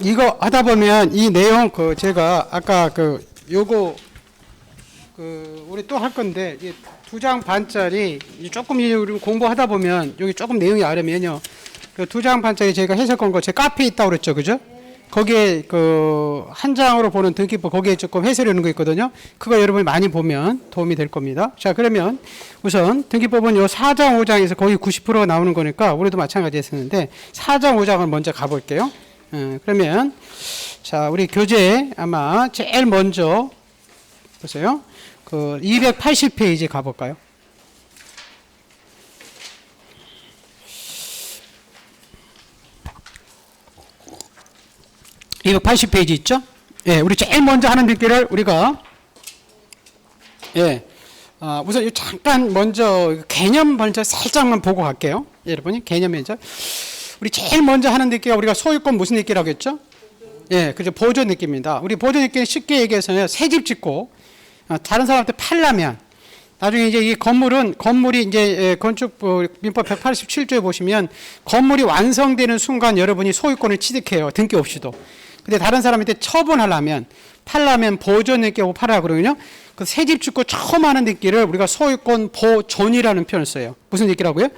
이거 하다 보면 이 내용 제가 아까 요거 우리 또 할 건데 이 2장 반짜리 조금 우리 공부하다 보면 여기 조금 내용이 아르면요. 그 2장 반짜리 제가 해석한 거 제 카페에 있다고 그랬죠. 그죠? 거기에 한 장으로 보는 등기법 거기에 조금 해설해 놓은 거 있거든요. 그거 여러분이 많이 보면 도움이 될 겁니다. 자, 그러면 우선 등기법은 요 4장 5장에서 거의 90%가 나오는 거니까 우리도 마찬가지 했었는데 4장 5장을 먼저 가볼게요. 그러면 자, 우리 교재 아마 제일 먼저 보세요. 280페이지 가볼까요? 이거 80페이지 있죠? 예, 우리 제일 먼저 하는 듣기를 우리가 우선 잠깐 먼저 개념 먼저 살짝만 보고 갈게요. 여러분이 개념 먼저. 우리 제일 먼저 하는 듣기가 우리가 소유권 무슨 듣기라고 했죠? 예, 그죠. 보존 느낌입니다. 우리 보존 느끼는 쉽게 얘기해서요. 새 집 짓고 다른 사람한테 팔려면 나중에 이제 이 건물이 이제 건축 민법 187조에 보시면 건물이 완성되는 순간 여러분이 소유권을 취득해요. 등기 없이도. 근데 다른 사람한테 처분하려면 팔려면 보존 등기하고 팔아 그러면요. 그 새 집 짓고 처음 하는 등기를 우리가 소유권 보존이라는 표현을 써요. 무슨 등기라고요?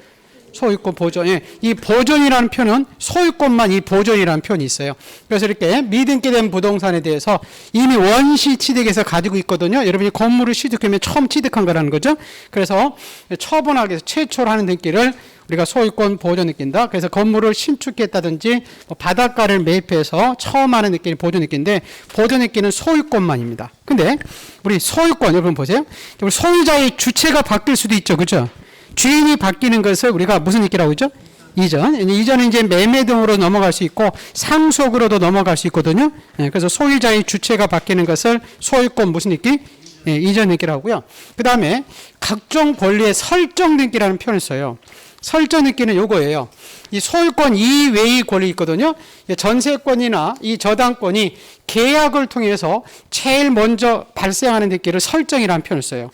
소유권 보존. 예. 이 보존이라는 표현은 소유권만 이 보존이라는 표현이 있어요. 그래서 이렇게 미등기된 부동산에 대해서 이미 원시 취득해서 가지고 있거든요. 여러분이 건물을 취득하면 처음 취득한 거라는 거죠. 그래서 처분하기 위해서 최초로 하는 등기를 우리가 소유권 보존 느낀다. 그래서 건물을 신축했다든지 바닷가를 매입해서 처음 하는 느낌이 보존 느끼인데 보존 느끼는 소유권만입니다. 근데 우리 소유권 여러분 보세요. 우리 소유자의 주체가 바뀔 수도 있죠. 그죠? 주인이 바뀌는 것을 우리가 무슨 느끼라고 하죠? 이전은 이제 매매 등으로 넘어갈 수 있고 상속으로도 넘어갈 수 있거든요. 그래서 소유자의 주체가 바뀌는 것을 소유권 무슨 느끼? 이전 느끼라고 하고요. 그 다음에 각종 권리의 설정 느끼라는 표현을 써요. 설정 느끼는 요거예요. 이 소유권 이외의 권리 있거든요. 전세권이나 이 저당권이 계약을 통해서 제일 먼저 발생하는 느끼를 설정이라는 표현을 써요.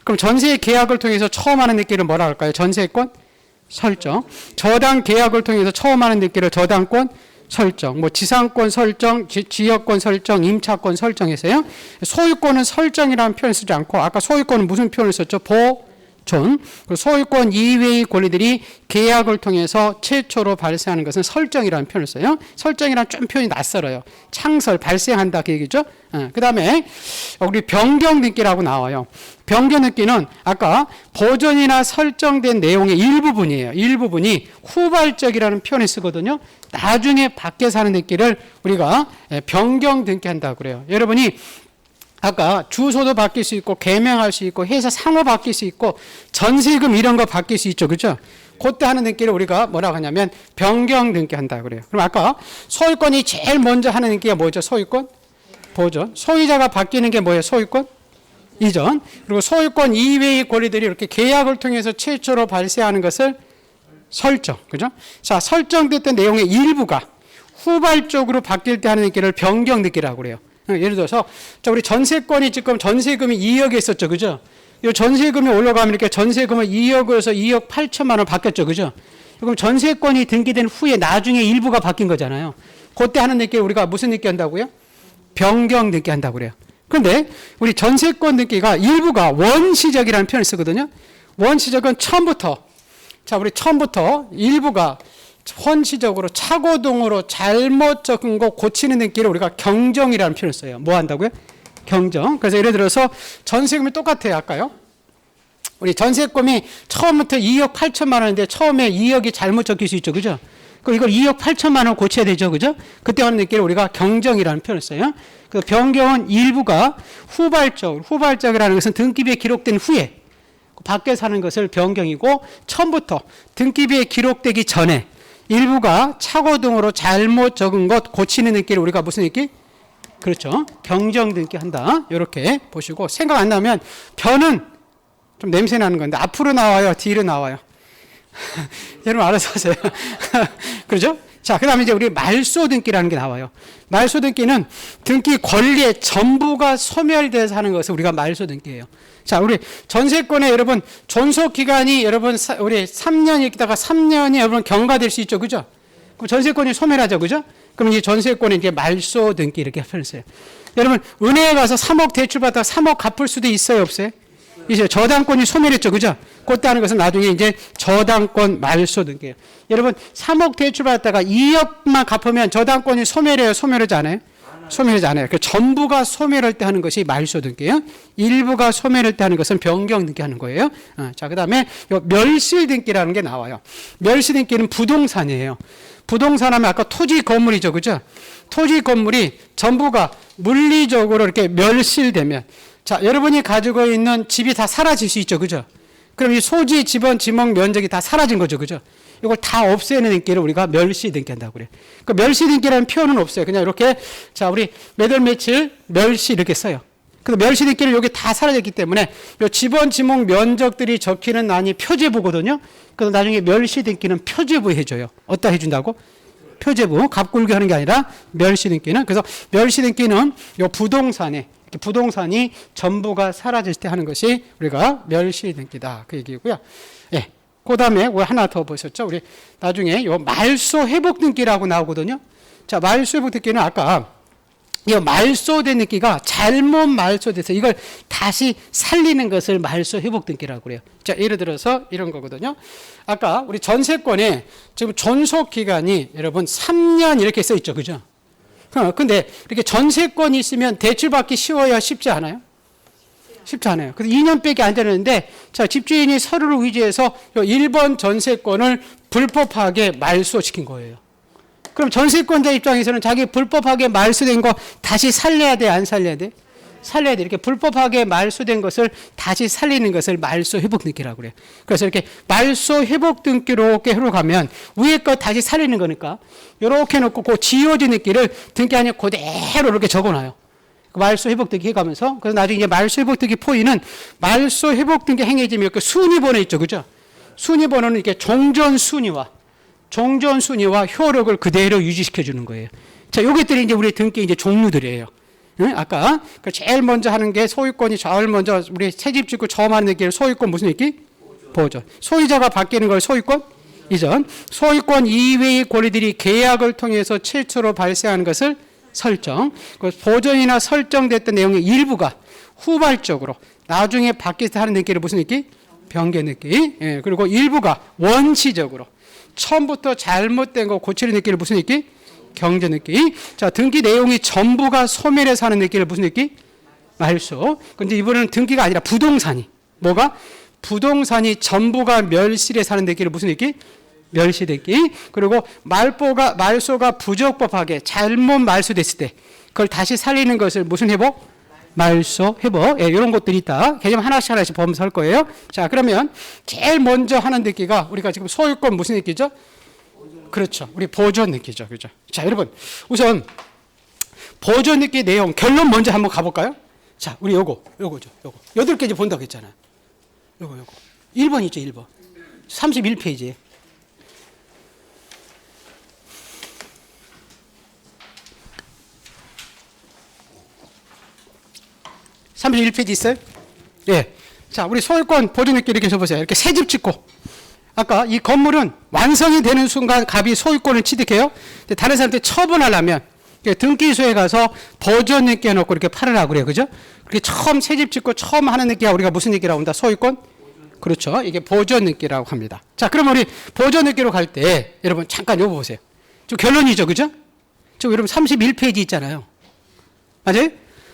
그럼 전세 계약을 통해서 처음 하는 느끼를 뭐라 할까요? 전세권 설정. 저당 계약을 통해서 처음 하는 느끼를 저당권 설정. 지상권 설정, 지역권 설정, 임차권 설정에서요. 소유권은 설정이라는 표현을 쓰지 않고 아까 소유권은 무슨 표현을 썼죠? 보존. 소유권 이외의 권리들이 계약을 통해서 최초로 발생하는 것은 설정이라는 표현을 써요. 설정이라는 좀 표현이 낯설어요. 창설, 발생한다 그 얘기죠. 그 다음에 우리 변경 등기라고 나와요. 변경 등기는 아까 보존이나 설정된 내용의 일부분이에요. 일부분이 후발적이라는 표현을 쓰거든요. 나중에 밖에 사는 등기를 우리가 변경 등기한다고 그래요. 여러분이 아까 주소도 바뀔 수 있고 개명할 수 있고 회사 상호 바뀔 수 있고 전세금 이런 거 바뀔 수 있죠. 그렇죠? 그때 하는 등기를 우리가 뭐라고 하냐면 변경 등기 한다고 그래요. 그럼 아까 소유권이 제일 먼저 하는 등기가 뭐죠? 소유권 보존. 소유자가 바뀌는 게 뭐예요? 소유권 이전. 그리고 소유권 이외의 권리들이 이렇게 계약을 통해서 최초로 발생하는 것을 설정. 그죠? 자, 설정됐던 내용의 일부가 후발적으로 바뀔 때 하는 등기를 변경 등기라고 그래요. 예를 들어서 자, 우리 전세권이 지금 전세금이 2억에 있었죠. 그죠? 이 전세금이 올라가면 이렇게 전세금을 2억에서 2억 8천만 원 바뀌었죠. 그죠? 그럼 전세권이 등기된 후에 나중에 일부가 바뀐 거잖아요. 그때 하는 등기를 우리가 무슨 등기 한다고요? 변경 등기 한다고 그래요. 그런데 우리 전세권 등기가 일부가 원시적이라는 표현을 쓰거든요. 원시적은 처음부터 자, 우리 처음부터 일부가 원시적으로 착오동으로 잘못 적은 거 고치는 등기를 우리가 경정이라는 표현을 써요. 뭐 한다고요? 경정. 그래서 예를 들어서 전세금이 똑같아요. 아까요. 우리 전세금이 처음부터 2억 8천만 원인데 처음에 2억이 잘못 적힐 수 있죠. 그죠? 그럼 이걸 2억 8천만 원 고쳐야 되죠. 그죠? 그때 하는 등기를 우리가 경정이라는 표현을 써요. 그 변경은 일부가 후발적이라는 것은 등기부에 기록된 후에 밖에 사는 것을 변경이고 처음부터 등기부에 기록되기 전에 일부가 착오 등으로 잘못 적은 것 고치는 등기를 우리가 무슨 등기? 그렇죠. 경정 등기 한다. 이렇게 보시고 생각 안 나면 변은 좀 냄새 나는 건데 앞으로 나와요? 뒤로 나와요? 여러분 알아서 하세요. 그렇죠? 자, 그 다음에 이제 우리 말소 등기라는 게 나와요. 말소 등기는 등기 권리의 전부가 소멸돼서 하는 것을 우리가 말소 등기예요. 자, 우리 전세권에 여러분 존속 기간이 여러분 우리 3년이 있다가 3년이 여러분 경과될 수 있죠. 그죠? 그럼 전세권이 소멸하죠. 그죠? 그럼 이제 전세권에 이제 말소 등기 이렇게 표현했어요. 여러분, 은행에 가서 3억 대출받다가 3억 갚을 수도 있어요, 없어요? 이제 저당권이 소멸했죠, 그죠? 그때 하는 것은 나중에 이제 저당권 말소 등기예요. 여러분, 3억 대출받다가 2억만 갚으면 저당권이 소멸해요, 소멸하지 않아요? 소멸하지 않아요. 그 전부가 소멸할 때 하는 것이 말소 등기예요. 일부가 소멸할 때 하는 것은 변경 등기 하는 거예요. 자, 그다음에 요 멸실 등기라는 게 나와요. 멸실 등기는 부동산이에요. 부동산 하면 아까 토지 건물이죠, 그죠? 토지 건물이 전부가 물리적으로 이렇게 멸실되면, 자, 여러분이 가지고 있는 집이 다 사라질 수 있죠, 그죠? 그럼 이 소지, 지번, 지목, 면적이 다 사라진 거죠, 그죠? 이걸 다 없애는 등기를 우리가 멸시 등기 한다고 그래요. 그 멸시 등기라는 표현은 없어요. 그냥 이렇게, 자, 우리 매달 며칠 멸시 이렇게 써요. 그 멸시 등기는 여기 다 사라졌기 때문에 요 지번, 지목, 면적들이 적히는 란이 표제부거든요. 그래서 나중에 멸시 등기는 표제부 해줘요. 어디다 해준다고? 표제부. 갑굴기 하는 게 아니라 멸시 등기는. 그래서 멸시 등기는 요 부동산에, 부동산이 전부가 사라질 때 하는 것이 우리가 멸시 등기다. 그 얘기고요. 예. 그 다음에 하나 더 보셨죠? 우리 나중에 요 말소 회복 등기라고 나오거든요. 자, 말소 회복 등기는 아까 이 말소된 등기가 잘못 말소돼서 이걸 다시 살리는 것을 말소 회복 등기라고 그래요. 자, 예를 들어서 이런 거거든요. 아까 우리 전세권에 지금 존속 기간이 여러분 3년 이렇게 써 있죠. 그죠? 근데 이렇게 전세권이 있으면 대출받기 쉬워야 쉽지 않아요? 쉽지 않아요. 그래서 2년밖에 안 되는데, 자, 집주인이 서류를 의지해서 1번 전세권을 불법하게 말소시킨 거예요. 그럼 전세권자 입장에서는 자기 불법하게 말소된 거 다시 살려야 돼, 안 살려야 돼? 살려야 돼. 이렇게 불법하게 말소된 것을 다시 살리는 것을 말소 회복 등기라고 그래요. 그래서 이렇게 말소 회복 등기로 가면 위에 거 다시 살리는 거니까 이렇게 놓고 그 지워진 등기를 등기 안에 그대로 이렇게 적어놔요. 말소 회복 등기 해가면서. 그래서 나중에 이제 말소 회복 등기 포인은 말소 회복 등기 행해지면 그 순위번호 있죠, 그죠? 순위번호는 이렇게 종전 순위와 효력을 그대로 유지시켜 주는 거예요. 자, 요것들이 이제 우리 등기 이제 종류들이에요. 응? 아까 제일 먼저 하는 게 소유권이 제일 먼저 우리 새집 짓고 처음 하는 등기를 소유권 무슨 등기? 보존. 소유자가 바뀌는 걸 소유권 이전. 소유권 이외의 권리들이 계약을 통해서 최초로 발생하는 것을 설정. 보존이나 설정됐던 내용의 일부가 후발적으로 나중에 바뀌어서 하는 등기를 무슨 등기? 변경 등기. 예, 그리고 일부가 원시적으로 처음부터 잘못된 거 고치는 등기를 무슨 등기? 경전 등기. 자, 등기 내용이 전부가 소멸해서 하는 등기를 무슨 등기? 말소. 근데 이번에는 등기가 아니라 부동산이. 뭐가? 부동산이 전부가 멸실해서 하는 등기를 무슨 등기? 멸시 등기. 그리고 말소가 부적법하게 잘못 말소됐을 때 그걸 다시 살리는 것을 무슨 회복? 말소 회복. 예, 이런 것들이 있다. 개념 하나씩 보면서 할 거예요. 자, 그러면 제일 먼저 하는 등기가 우리가 지금 소유권 무슨 등기죠? 그렇죠. 우리 보존 등기죠. 그죠? 자, 여러분. 우선 보존 등기 내용 결론 먼저 한번 가볼까요? 자, 우리 요거죠. 8개 이제 본다고 했잖아요. 요거. 1번 있죠, 1번. 31페이지에. 31페이지 있어요? 예. 자, 우리 소유권 보존 등기 이렇게 써보세요. 이렇게 새 집 짓고. 아까 이 건물은 완성이 되는 순간 갑이 소유권을 취득해요. 근데 다른 사람한테 처분하려면 등기소에 가서 보존 등기 해놓고 이렇게 팔으라고 그래요. 그죠? 그렇게 처음 새 집 짓고 처음 하는 등기가 우리가 무슨 등기라고 한다? 소유권? 그렇죠. 이게 보존 등기라고 합니다. 자, 그럼 우리 보존 등기로 갈 때 여러분 잠깐 요거 보세요. 저 결론이죠. 그죠? 저 여러분 31페이지 있잖아요. 맞아요?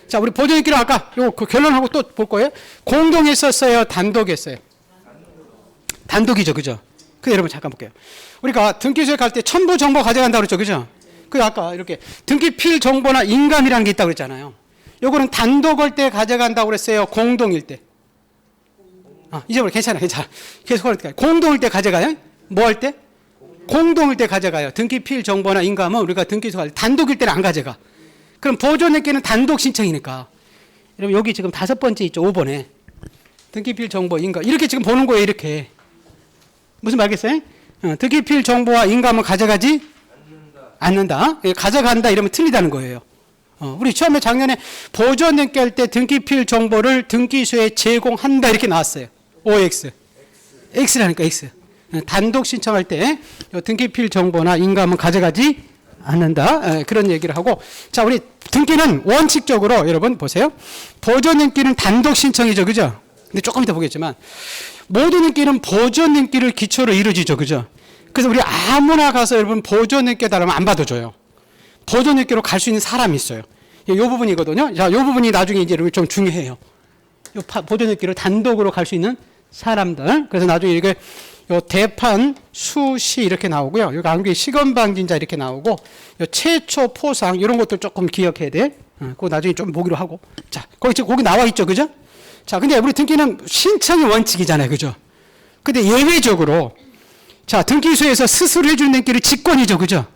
자, 우리 보존 등기로 아까 요 그 결론하고 또 볼 거예요. 공동했었어요? 단독했어요? 단독이죠. 그죠? 근데 여러분 잠깐 볼게요. 우리가 등기소에 갈 때 첨부 정보 가져간다고 그랬죠. 그죠? 그 아까 이렇게 등기필 정보나 인감이라는 게 있다고 그랬잖아요. 요거는 단독일 때 가져간다고 그랬어요? 공동일 때? 잊어버려. 괜찮아. 계속 할 때. 공동일 때 가져가요? 뭐 할 때? 공동일 때 가져가요. 등기필 정보나 인감은 우리가 등기소 갈 때 단독일 때는 안 가져가. 그럼 보존 등기는 단독 신청이니까. 여러분 여기 지금 5번째 있죠. 5번에. 등기필 정보, 인감. 이렇게 지금 보는 거예요. 이렇게. 무슨 말겠어요? 등기필 정보와 인감은 가져가지 않는다. 가져간다 이러면 틀리다는 거예요. 우리 처음에 작년에 보존 등기 할 때 등기필 정보를 등기소에 제공한다 이렇게 나왔어요. OX. X라니까 X. 단독 신청할 때 등기필 정보나 인감은 가져가지 않는다. 그런 얘기를 하고, 자, 우리 등기는 원칙적으로 여러분 보세요. 보조 등기는 단독 신청이죠, 그죠? 근데 조금 이따 보겠지만 모든 등기는 보조 등기를 기초로 이루어지죠, 그죠? 그래서 우리 아무나 가서 여러분 보조 등기 달라면 안 받아줘요. 보조 등기로 갈 수 있는 사람이 있어요. 이 부분이거든요. 자, 이 부분이 나중에 이제 좀 중요해요. 이 보조 등기를 단독으로 갈 수 있는 사람들. 그래서 나중에 이게 요 대판, 수시 이렇게 나오고요. 여기 안개 시건방진자 이렇게 나오고, 요 최초 포상 이런 것들 조금 기억해야 돼. 그거 나중에 좀 보기로 하고. 자, 거기 나와 있죠, 그죠? 자, 근데 우리 등기는 신청이 원칙이잖아요, 그죠? 근데 예외적으로, 자, 등기소에서 스스로 해주는 등기를 직권이죠, 그죠?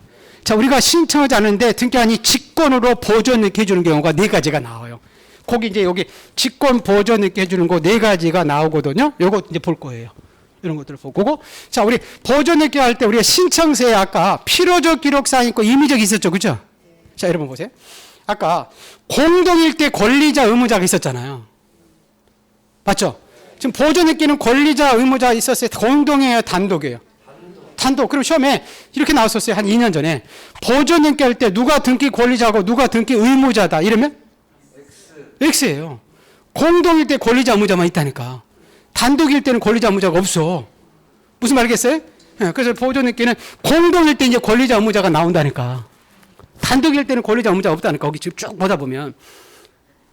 자, 우리가 신청하지 않는데 등기관이 직권으로 보존 등기 해주는 경우가 4가지가 나와요. 거기 이제 여기 직권 보존 등기 해주는 거 4가지가 나오거든요. 요거 이제 볼 거예요. 이런 것들을 볼 거고. 자, 우리 보존 등기 할 때 우리가 신청서에 아까 필요적 기록사항 있고 임의적이 있었죠, 그죠? 자, 여러분 보세요. 아까 공동일 때 권리자 의무자가 있었잖아요. 맞죠? 지금 보존 등기는 권리자 의무자 있었어요. 공동이에요, 단독이에요? 단독. 그리고 시험에 이렇게 나왔었어요. 한 2년 전에. 보존 등기 할 때 누가 등기 권리자고 누가 등기 의무자다. 이러면? X예요. 공동일 때 권리자 의무자만 있다니까. 단독일 때는 권리자 의무자가 없어. 무슨 말이겠어요? 네, 그래서 보존 등기는 공동일 때 이제 권리자 의무자가 나온다니까. 단독일 때는 권리자 의무자가 없다니까. 거기 지금 쭉 보다 보면.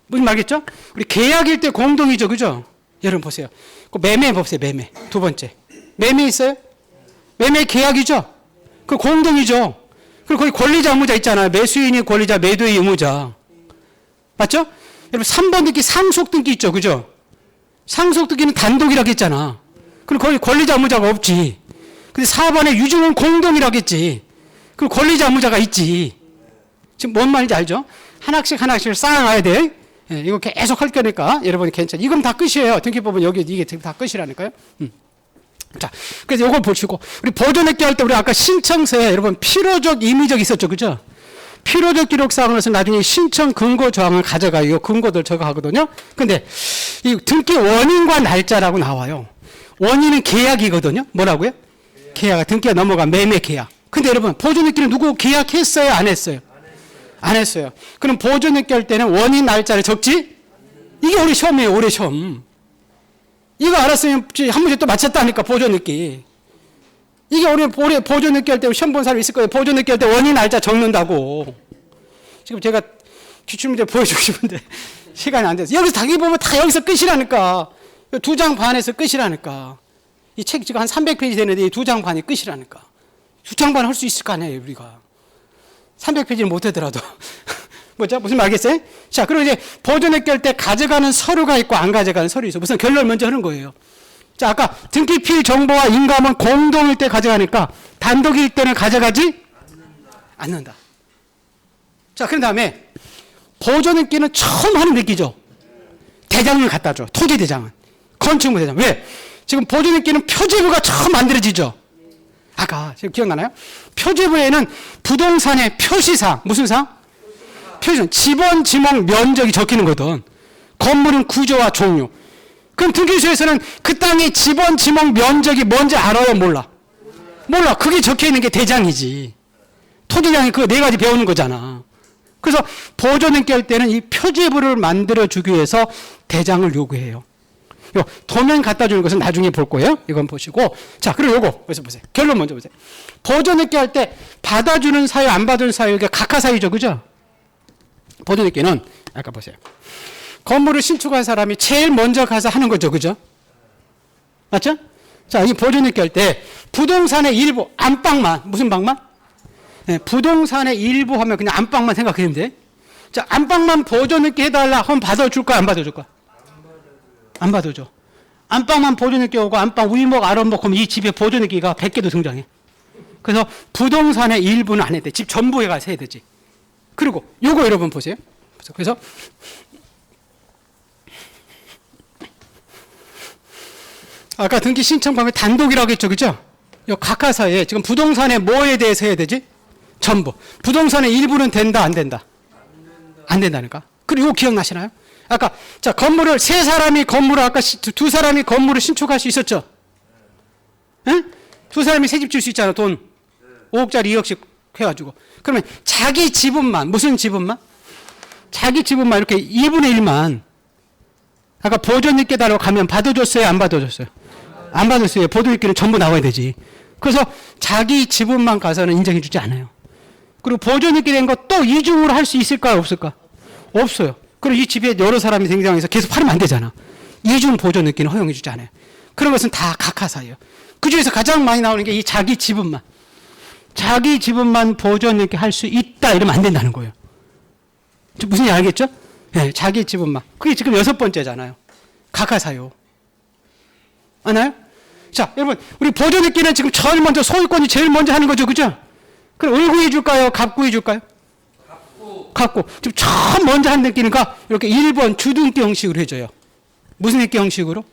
무슨 말겠죠? 우리 계약일 때 공동이죠, 그죠? 여러분 보세요. 그 매매 보세요, 매매. 두 번째. 매매 있어요? 매매 계약이죠? 그 공동이죠? 그리고 거기 권리자 의무자 있잖아요. 매수인이 권리자, 매도인이 의무자. 맞죠? 여러분 3번 등기 상속 등기 있죠, 그죠? 상속 등기는 단독이라고 했잖아. 그리고 거기 권리자 의무자가 없지. 근데 4번에 유증은 공동이라고 했지. 그리고 권리자 의무자가 있지. 지금 뭔 말인지 알죠? 하나씩 쌓아가야 돼. 예, 이거 계속 할 거니까 여러분이 괜찮아요. 이건 다 끝이에요. 등기법은 여기 이게 다 끝이라니까요. 자, 그래서 이걸 보시고 우리 보존액기 할 때 우리 아까 신청서에 여러분 필요적, 임의적 있었죠, 그죠? 필요적 기록사항에서 나중에 신청 근거 조항을 가져가요. 이 근거들 저거 하거든요. 근데 이 등기 원인과 날짜라고 나와요. 원인은 계약이거든요. 뭐라고요? 계약. 등기가 넘어간 매매 계약. 근데 여러분 보존액기는 누구 계약했어요? 안 했어요? 안 했어요. 그럼 보존액기 할 때는 원인 날짜를 적지? 이게 우리 시험이에요. 올해 시험. 이거 알았으면 한 문제 또 맞췄다니까, 보존 느끼. 이게 올해 보존 느끼 할 때 시험 본 사람 있을 거예요. 보존 느끼 할 때 원인 날짜 적는다고. 지금 제가 기출문제 보여주고 싶은데 시간이 안 돼서. 여기서 자기 보면 다 여기서 끝이라니까. 2장 반에서 끝이라니까. 이 책 지금 한 300페이지 되는데 이 2장 반이 끝이라니까. 2장 반 할 수 있을 거 아니에요, 우리가. 300페이지는 못 하더라도. 뭐죠? 무슨 말 알겠어요? 자, 그리고 이제 보존액기 할 때 가져가는 서류가 있고 안 가져가는 서류 있어. 무슨 결론 먼저 하는 거예요. 자, 아까 등기필 정보와 인감은 공동일 때 가져가니까 단독일 때는 가져가지 않는다. 자, 그런 다음에 보존액기는 처음 하는 느끼죠. 대장을 갖다 줘. 토지대장은. 건축물 대장. 왜? 지금 보존액기는 표제부가 처음 만들어지죠. 아까 지금 기억나나요? 표제부에는 부동산의 표시상, 무슨 상? 표시상. 지번, 지목, 면적이 적히는 거든. 건물은 구조와 종류. 그럼 등기소에서는 그 땅의 지번, 지목, 면적이 뭔지 알아요? 몰라? 몰라. 그게 적혀 있는 게 대장이지. 토지장이 그 4가지 배우는 거잖아. 그래서 보존등기 할 때는 이 표제부를 만들어주기 위해서 대장을 요구해요. 요 도면 갖다 주는 것은 나중에 볼 거예요. 이건 보시고. 자, 그리고 요거 여기서 보세요. 결론 먼저 보세요. 보존등기 할 때 받아주는 사유, 안 받아주는 사유, 이게 각하 사유죠, 그죠? 보존등기는 아까 보세요. 건물을 신축한 사람이 제일 먼저 가서 하는 거죠, 그죠? 맞죠? 자, 이 보존등기 할 때 부동산의 일부, 안방만, 무슨 방만? 네, 부동산의 일부 하면 그냥 안방만 생각하면 돼. 자, 안방만 보존등기 해달라 하면 받아줄 거야, 안 받아줄 거야? 안 받아줘. 안방만 보존등기 오고 안방 위목, 아랫목 하면 이 집에 보존등기가 100개도 등장해. 그래서 부동산의 일부는 안 해야 돼. 집 전부에 가서 해야 되지. 그리고 요거 여러분 보세요. 그래서 아까 등기 신청 방법이 단독이라고 했죠, 그죠? 요 각하사에 지금 부동산의 뭐에 대해서 해야 되지? 전부. 부동산의 일부는 된다, 안 된다? 안 된다니까. 그리고 이거 기억나시나요? 아까 자 건물을 3사람이 건물을 아까 2사람이 건물을 신축할 수 있었죠? 응? 2사람이 새 집 질 수 있잖아. 돈 5억짜리 2억씩 해가지고. 그러면 자기 지분만, 무슨 지분만? 자기 지분만 이렇게 2분의 1만. 아까 보존익계다라고 가면 받아줬어요? 안 받아줬어요? 안 받았어요. 보존익계는 전부 나와야 되지. 그래서 자기 지분만 가서는 인정해주지 않아요. 그리고 보존익계 된 거 또 이중으로 할 수 있을까? 없을까? 없어요. 그리고 이 집에 여러 사람이 등장해서 계속 팔으면 안 되잖아. 이중 보존익계는 허용해주지 않아요. 그런 것은 다 각하사예요. 그 중에서 가장 많이 나오는 게 이 자기 지분만. 자기 지분만 보존익계 할 수 있다 이러면 안 된다는 거예요. 무슨 얘기 알겠죠? 네, 자기 지분만. 그게 지금 6번째잖아요. 각하사요. 아나요? 자, 여러분, 우리 보존익계는 지금 제일 먼저 소유권이 제일 먼저 하는 거죠, 그죠? 그럼 을구해 줄까요? 갑구해 줄까요? 갑구. 지금 처음 먼저 하는 느끼니까 이렇게 1번 주등기 형식으로 해줘요. 무슨 느끼 형식으로?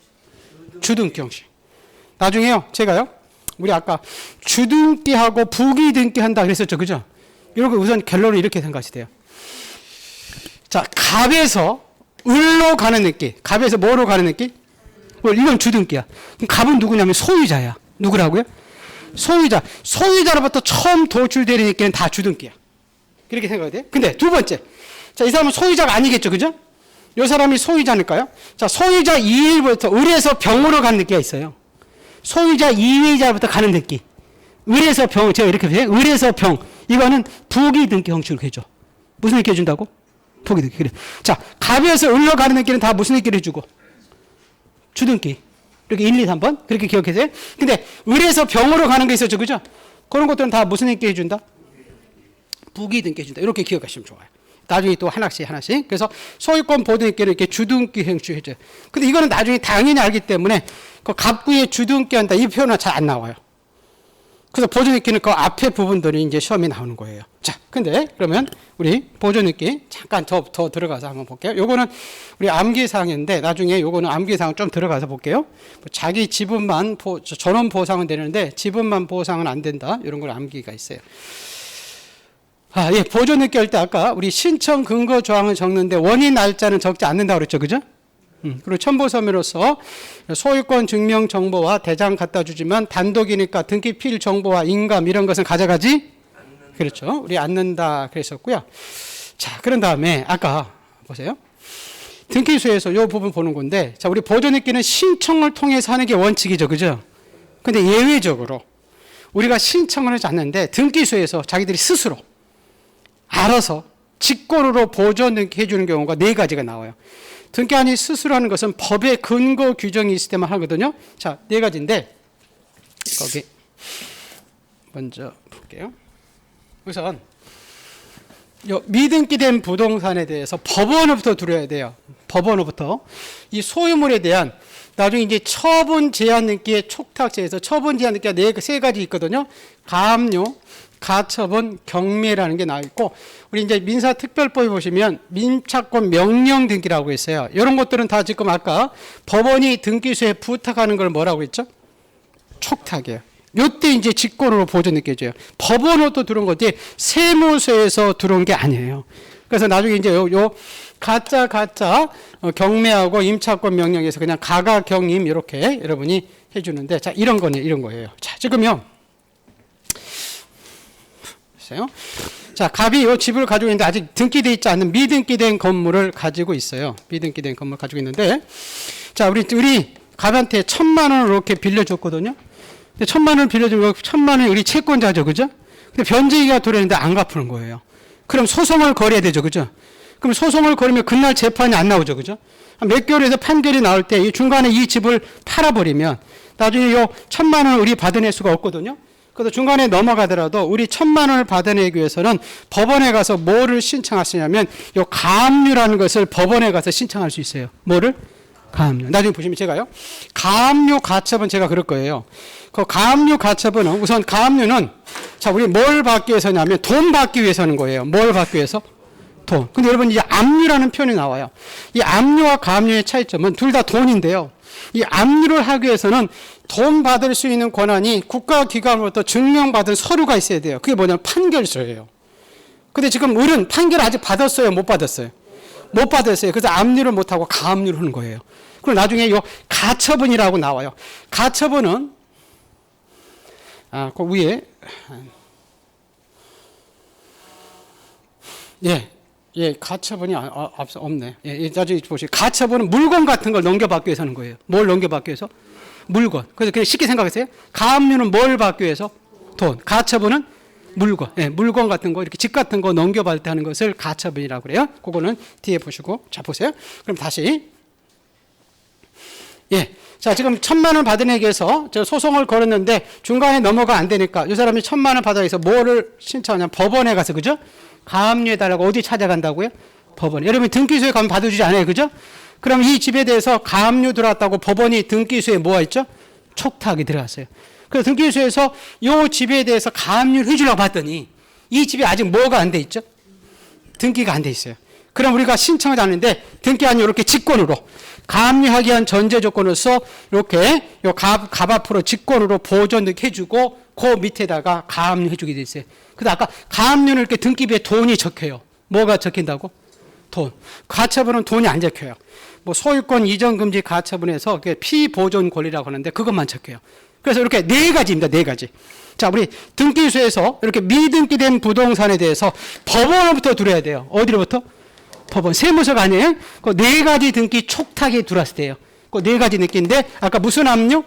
주등기 형식. 나중에요, 제가요, 우리 아까 주등기하고 부기등기 한다 그랬었죠, 그죠? 이렇게 우선 결론을 이렇게 생각하시면 돼요. 자, 갑에서 을로 가는 느끼. 갑에서 뭐로 가는 느끼? 이건 주등기야. 그럼 갑은 누구냐면 소유자야. 누구라고요? 소유자. 소유자로부터 처음 도출되는 느끼는 다 주등기야. 그렇게 생각해야 돼요. 근데 두 번째. 자, 이 사람은 소유자가 아니겠죠, 그죠? 이 사람이 소유자니까요. 자, 소유자 2일부터 을에서 병으로 가는 느끼가 있어요. 소유자 2회자부터 가는 느끼. 을에서 병, 제가 이렇게 해요. 을에서 병. 이거는 부기등기 형식으로 해줘. 무슨 느끼 해준다고? 부기등기. 그래. 자, 갑에서 을로 가는 느끼는 다 무슨 느끼를 해주고? 주등기. 이렇게 1, 2, 3번. 그렇게 기억하세요. 근데 을에서 병으로 가는 게 있었죠, 그죠? 그런 것들은 다 무슨 느끼 해준다? 부기등기 해준다. 이렇게 기억하시면 좋아요. 나중에 또 하나씩. 그래서 소유권 보존익계는 이렇게 주등기 형식으로 해줘요. 근데 이거는 나중에 당연히 알기 때문에 그 갑구에 주등기 한다. 이 표현은 잘 안 나와요. 그래서 보존익계는 그 앞에 부분들이 이제 시험에 나오는 거예요. 자, 근데 그러면 우리 보존익계 잠깐 더 들어가서 한번 볼게요. 요거는 우리 암기사항인데 나중에 요거는 암기사항 좀 들어가서 볼게요. 자기 지분만 전원 보상은 되는데 지분만 보상은 안 된다. 이런 걸 암기가 있어요. 아, 예, 보존익계 할 때 아까 우리 신청 근거 조항을 적는데 원인 날짜는 적지 않는다고 그랬죠, 그죠? 그리고 첨부서면으로서 소유권 증명 정보와 대장 갖다 주지만 단독이니까 등기 필 정보와 인감 이런 것은 가져가지? 그렇죠. 우리 않는다 그랬었고요. 자, 그런 다음에 아까 보세요. 등기소에서 이 부분 보는 건데, 자, 우리 보존익계는 신청을 통해서 하는 게 원칙이죠, 그죠? 근데 예외적으로 우리가 신청을 하지 않는데 등기소에서 자기들이 스스로 알아서 직권으로 보존등기 해주는 경우가 4가지가 나와요. 등기한이 스스로 하는 것은 법의 근거 규정이 있을 때만 하거든요. 자, 4가지인데 거기 먼저 볼게요. 우선 미등기된 부동산에 대해서 법원으로부터 들어야 돼요. 법원으로부터 이 소유물에 대한 나중에 이제 처분 제한 등기의 촉탁제에서 처분 제한 등기가 3가지 있거든요. 가압류, 가처분, 경매라는 게 나와 있고, 우리 이제 민사특별법에 보시면 민사권 명령 등기라고 있어요. 이런 것들은 다 지금 아까 법원이 등기소에 부탁하는 걸 뭐라고 했죠? 촉탁이에요. 요때 이제 직권으로 보존 느껴져요. 법원으로 들어온 거지 세무서에서 들어온 게 아니에요. 그래서 나중에 이제 요 가짜 경매하고 임차권 명령에서 그냥 가가경임 이렇게 여러분이 해주는데, 자, 이런 거예요. 자, 지금요. 보세요. 자, 갑이 이 집을 가지고 있는데 아직 등기되어 있지 않은 미등기된 건물을 가지고 있어요. 미등기된 건물 가지고 있는데, 자, 우리 갑한테 1,000만 원을 이렇게 빌려줬거든요. 근데 1,000만 원을 빌려주면 1,000만 원이 우리 채권자죠, 그죠? 근데 변제기가 들어있는데 안 갚는 거예요. 그럼 소송을 걸어야 되죠, 그죠? 그럼 소송을 걸으면 그날 재판이 안 나오죠, 그죠? 몇 개월에서 판결이 나올 때 이 중간에 이 집을 팔아버리면 나중에 요 1,000만 원을 우리 받아낼 수가 없거든요. 그래서 중간에 넘어가더라도 우리 1,000만 원을 받아내기 위해서는 법원에 가서 뭐를 신청할 수 있냐면 요 가압류라는 것을 법원에 가서 신청할 수 있어요. 뭐를? 가압류. 나중에 보시면 제가요. 가압류 가처분 제가 그럴 거예요. 그 가압류 가처분은 우선 가압류는 자, 우리 뭘 받기 위해서냐면 돈 받기 위해서 하는 거예요. 뭘 받기 위해서? 돈. 근데 여러분 이제 압류라는 표현이 나와요. 이 압류와 가압류의 차이점은 둘 다 돈인데요. 이 압류를 하기 위해서는 돈 받을 수 있는 권한이 국가기관으로부터 증명받은 서류가 있어야 돼요. 그게 뭐냐면 판결서예요. 근데 지금 을은 판결 아직 받았어요? 못 받았어요? 못 받았어요. 그래서 압류를 못하고 가압류를 하는 거예요. 그리고 나중에 요 가처분이라고 나와요. 가처분은 그 위에 예, 예, 가처분이 앞서 없네. 예, 나중에 보시죠. 가처분은 물건 같은 걸 넘겨받기 위해서 하는 거예요. 뭘 넘겨받기 위해서? 물건. 그래서 그냥 쉽게 생각하세요. 가압류는 뭘 받기 위해서? 돈. 가처분은 물건. 예, 물건 같은 거, 이렇게 집 같은 거 넘겨받을 때 하는 것을 가처분이라고 그래요. 그거는 뒤에 보시고. 자, 보세요. 그럼 다시. 예. 자, 지금 1,000만 원 받은 에게서 저 소송을 걸었는데 중간에 넘어가 안 되니까 이 사람이 1,000만 원 받아 위해서 뭐를 신청하냐면 법원에 가서, 그죠? 가압류해달라고 어디 찾아간다고요? 법원. 여러분 등기소에 가면 받아주지 않아요, 그죠? 그럼 이 집에 대해서 가압류 들어왔다고 법원이 등기소에 뭐가 있죠? 촉탁이 들어갔어요. 그래서 등기소에서 이 집에 대해서 가압류를 해주려고 봤더니 이 집에 아직 뭐가 안 돼 있죠? 등기가 안 돼 있어요. 그럼 우리가 신청을 하는데 등기 아니고 이렇게 직권으로 가압류하기 위한 전제 조건으로서 이렇게 갑 앞으로 직권으로 보존 이렇게 해주고 그 밑에다가 가압류 해주게 돼 있어요. 근데 아까 가압류는 이렇게 등기부에 돈이 적혀요. 뭐가 적힌다고? 돈. 가처분은 돈이 안 적혀요. 뭐 소유권 이전 금지 가처분에서 피보존 권리라고 하는데 그것만 적혀요. 그래서 이렇게 네 가지입니다. 네 가지. 자, 우리 등기소에서 이렇게 미등기된 부동산에 대해서 법원으로부터 들어야 돼요. 어디로부터? 법원. 세무서가 아니에요. 그 네 가지 등기 촉탁이 들어왔을 때예요. 그 네 가지 등기인데 아까 무슨 압류?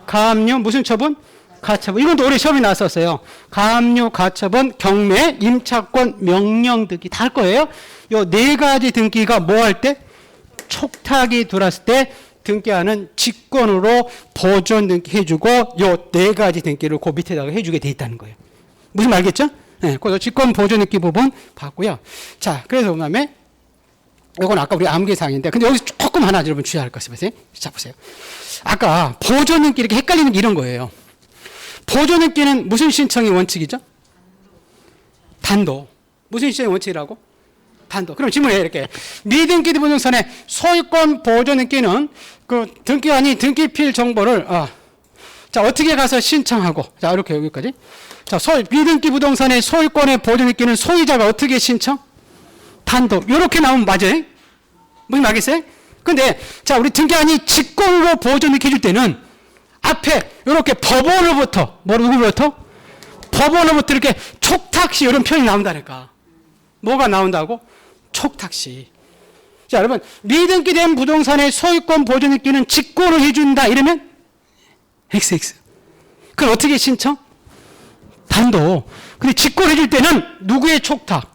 가압류. 무슨 처분? 가처분. 이건 또 올해 시험이 나왔었어요. 가압류, 가처분, 경매, 임차권, 명령 등기 다 할 거예요. 요 네 가지 등기가 뭐 할 때? 촉탁이 들어왔을 때 등기하는 직권으로 보존 등기 해주고 요 네 가지 등기를 그 밑에다가 해주게 돼 있다는 거예요. 무슨 말 알겠죠? 네, 그래서 직권 보존 등기 부분 봤고요. 자, 그래서 그다음에 이건 아까 우리 암기사항인데 근데 여기서 조금 하나 여러분 주의할 것이 보세요. 자, 보세요. 아까 보존 등기 이렇게 헷갈리는 게 이런 거예요. 보존 등기는 무슨 신청이 원칙이죠? 단도. 무슨 신청이 원칙이라고? 단도. 그럼 질문해요, 이렇게. 미등기된 부동산의 소유권 보존 등기는 그 등기관이 등기필 정보를, 자, 어떻게 가서 신청하고, 자, 이렇게 여기까지. 자, 미등기 부동산의 소유권의 보존 등기는 소유자가 어떻게 신청? 단독. 이렇게 나오면 맞아요? 무슨 말겠어요? 근데, 자, 우리 등기관이 직권으로 보존 등기 해줄 때는 앞에 이렇게 법원으로부터, 누구로부터? 법원으로부터 이렇게 촉탁시 이런 표현이 나온다니까. 뭐가 나온다고? 촉탁시. 자, 여러분, 미등기된 부동산의 소유권 보존 등기는 직권을 해준다 이러면 XX. 그럼 어떻게 신청? 단독. 근데 직권해줄 때는 누구의 촉탁?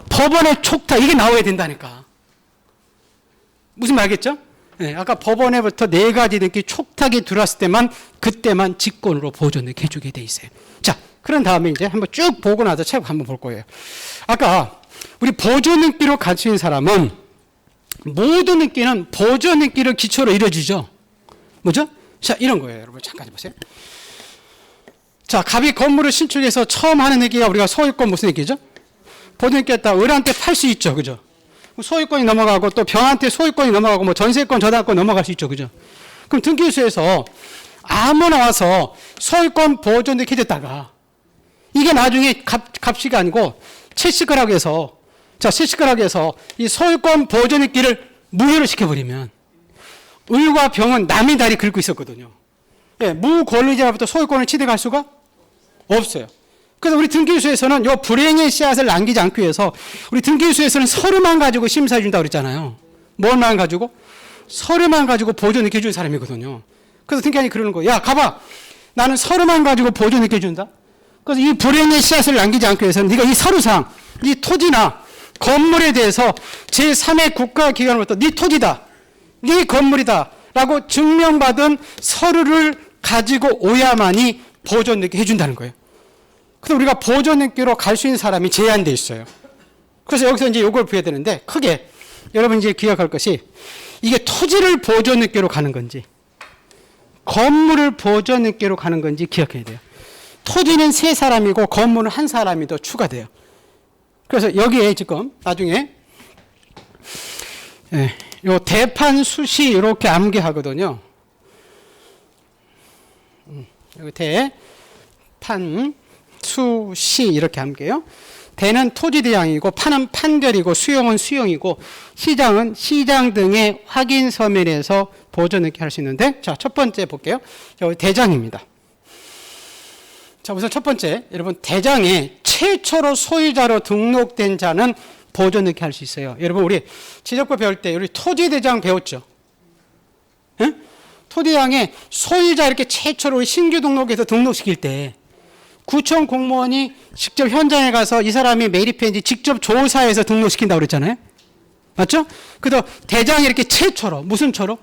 법원의 촉탁. 이게 나와야 된다니까. 무슨 말겠죠? 네, 아까 법원에부터 네 가지 등기 촉탁이 들어왔을 때만 그때만 직권으로 보존 등기 해주게 돼 있어요. 자, 그런 다음에 이제 한번 쭉 보고 나서 책 한번 볼 거예요. 아까 우리 보존 등기로 갖춘 사람은 모든 등기는 보존 등기를 기초로 이루어지죠. 뭐죠? 자, 이런 거예요. 여러분 잠깐 보세요. 자, 갑이 건물을 신축해서 처음 하는 등기가 우리가 소유권 무슨 등기죠? 보존 등기했다. 을한테 팔 수 있죠. 그죠? 소유권이 넘어가고 또 병한테 소유권이 넘어가고 뭐 전세권 저당권 넘어갈 수 있죠. 그죠? 그럼 등기소에서 아무나 와서 소유권 보존 등기 해줬다가 이게 나중에 값이가 아니고 채식을 해서 자, 채식을 해서 이 소유권 보존 등기를 무효를 시켜버리면 을과 병은 남의 다리 긁고 있었거든요. 예, 무권리자로부터 소유권을 취득할 수가 없어요. 그래서 우리 등기소에서는 이 불행의 씨앗을 남기지 않기 위해서 우리 등기소에서는 서류만 가지고 심사해 준다고 그랬잖아요. 뭘만 가지고? 서류만 가지고 보존 느껴 준 사람이거든요. 그래서 등기관이 그러는 거예요. 야, 가봐. 나는 서류만 가지고 보존 느껴 준다. 그래서 이 불행의 씨앗을 남기지 않기 위해서는 네가 이 서류상 이 토지나 건물에 대해서 제3의 국가기관으로부터 네 토지다. 네 건물이다. 라고 증명받은 서류를 가지고 오야만이 보존 느껴 해준다는 거예요. 그래서 우리가 보존 등기로 갈 수 있는 사람이 제한되어 있어요. 그래서 여기서 이제 이걸 부여야 되는데 크게 여러분 이제 기억할 것이 이게 토지를 보존 등기로 가는 건지 건물을 보존 등기로 가는 건지 기억해야 돼요. 토지는 세 사람이고 건물은 한 사람이 더 추가돼요. 그래서 여기에 지금 나중에 요 대판 수시 이렇게 암기하거든요. 여기 대판 수시 이렇게 함께요. 대는 토지 대항이고 판은 판결이고 수용은 수용이고 시장은 시장 등의 확인 서면에서 보존 등기 할 수 있는데 자, 첫 번째 볼게요. 여기 대장입니다. 자, 우선 첫 번째, 여러분, 대장에 최초로 소유자로 등록된 자는 보조 넣기 할 수 있어요. 여러분, 우리 지적법 배울 때 우리 토지대장 배웠죠? 응? 토지대장에 소유자 이렇게 최초로 우리 신규 등록해서 등록시킬 때 구청 공무원이 직접 현장에 가서 이 사람이 매립했는지 직접 조사해서 등록시킨다고 그랬잖아요? 맞죠? 그래서 대장이 이렇게 최초로, 무슨 초로?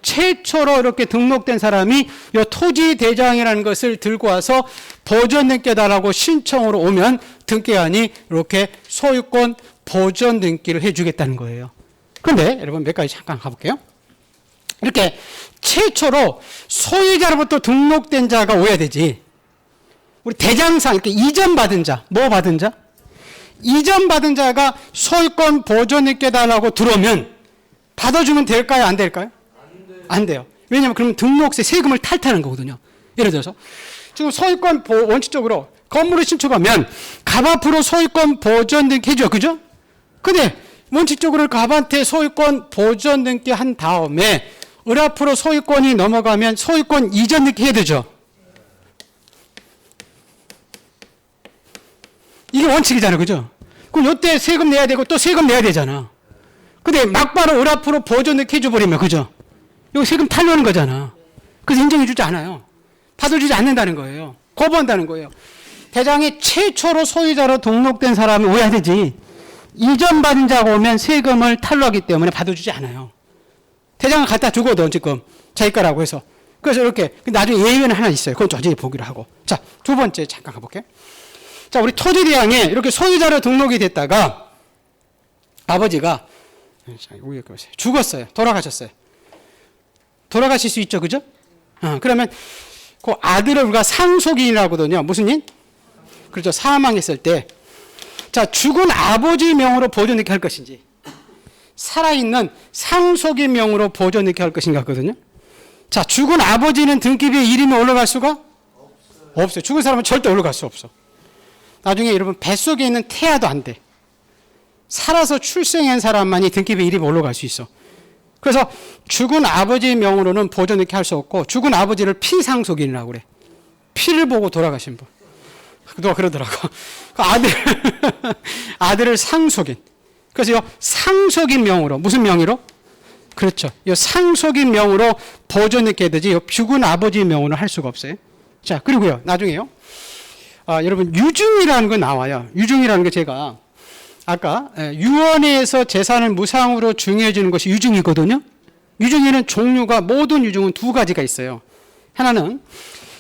최초로 이렇게 등록된 사람이 이 토지 대장이라는 것을 들고 와서 보존 등기해달라고 신청으로 오면 등기관이 이렇게 소유권 보존 등기를 해주겠다는 거예요. 그런데 여러분 몇 가지 잠깐 가볼게요. 이렇게 최초로 소유자로부터 등록된 자가 오야 되지. 우리 대장상 이렇게 이전받은 자, 뭐 받은 자? 이전받은 자가 소유권 보존 등기해달라고 들어오면 받아주면 될까요? 안 될까요? 안 돼요. 왜냐하면 그러면 등록세 세금을 탈탈하는 거거든요. 예를 들어서 지금 소유권 원칙적으로 건물을 신축하면 갑 앞으로 소유권 보존 등기 해줘요. 그죠? 근데 원칙적으로 갑한테 소유권 보존 등기 한 다음에 을 앞으로 소유권이 넘어가면 소유권 이전 등기 해야 되죠. 이게 원칙이잖아요. 그죠? 그럼 이때 세금 내야 되고 또 세금 내야 되잖아. 근데 막바로 을 앞으로 보존 등기 해줘버리면 그죠? 이거 세금 탈려는 거잖아. 그래서 인정해주지 않아요. 받아주지 않는다는 거예요. 거부한다는 거예요. 대장이 최초로 소유자로 등록된 사람이 오야 되지. 이전 받은 자가 오면 세금을 탈루하기 때문에 받아주지 않아요. 대장을 갖다 주거든 지금 자기 거라고 해서. 그래서 이렇게 나중에 예외는 하나 있어요. 그건 도저히 보기로 하고. 자, 두 번째 잠깐 가볼게요. 자, 우리 토지대장에 이렇게 소유자로 등록이 됐다가 아버지가 죽었어요. 돌아가셨어요. 돌아가실 수 있죠. 그죠? 그러면 그 아들을 우리가 상속인이라고 하거든요. 무슨 인? 그렇죠. 사망했을 때. 자, 죽은 아버지 명으로 보존 넣기 할 것인지 살아있는 상속인 명으로 보존 넣기 할 것인가 하거든요. 자, 죽은 아버지는 등기부에 이름이 올라갈 수가 없어요. 죽은 사람은 절대 올라갈 수 없어. 나중에 여러분 뱃속에 있는 태아도 안 돼. 살아서 출생한 사람만이 등기부에 이름이 올라갈 수 있어. 그래서 죽은 아버지 명으로는 보존 넣기 할 수 없고 죽은 아버지를 피상속인이라고 그래. 피를 보고 돌아가신 분. 누가 그러더라고. 그 아들을 상속인. 그래서 이 상속인 명으로 무슨 명의로? 그렇죠. 이 상속인 명으로 보존 넣게 되지 죽은 아버지 명으로 할 수가 없어요. 자, 그리고요. 나중에요. 여러분 유증이라는 거 나와요. 유증이라는 게 제가 아까 유언에서 재산을 무상으로 증여해 주는 것이 유증이거든요. 유증에는 종류가 모든 유증은 두 가지가 있어요. 하나는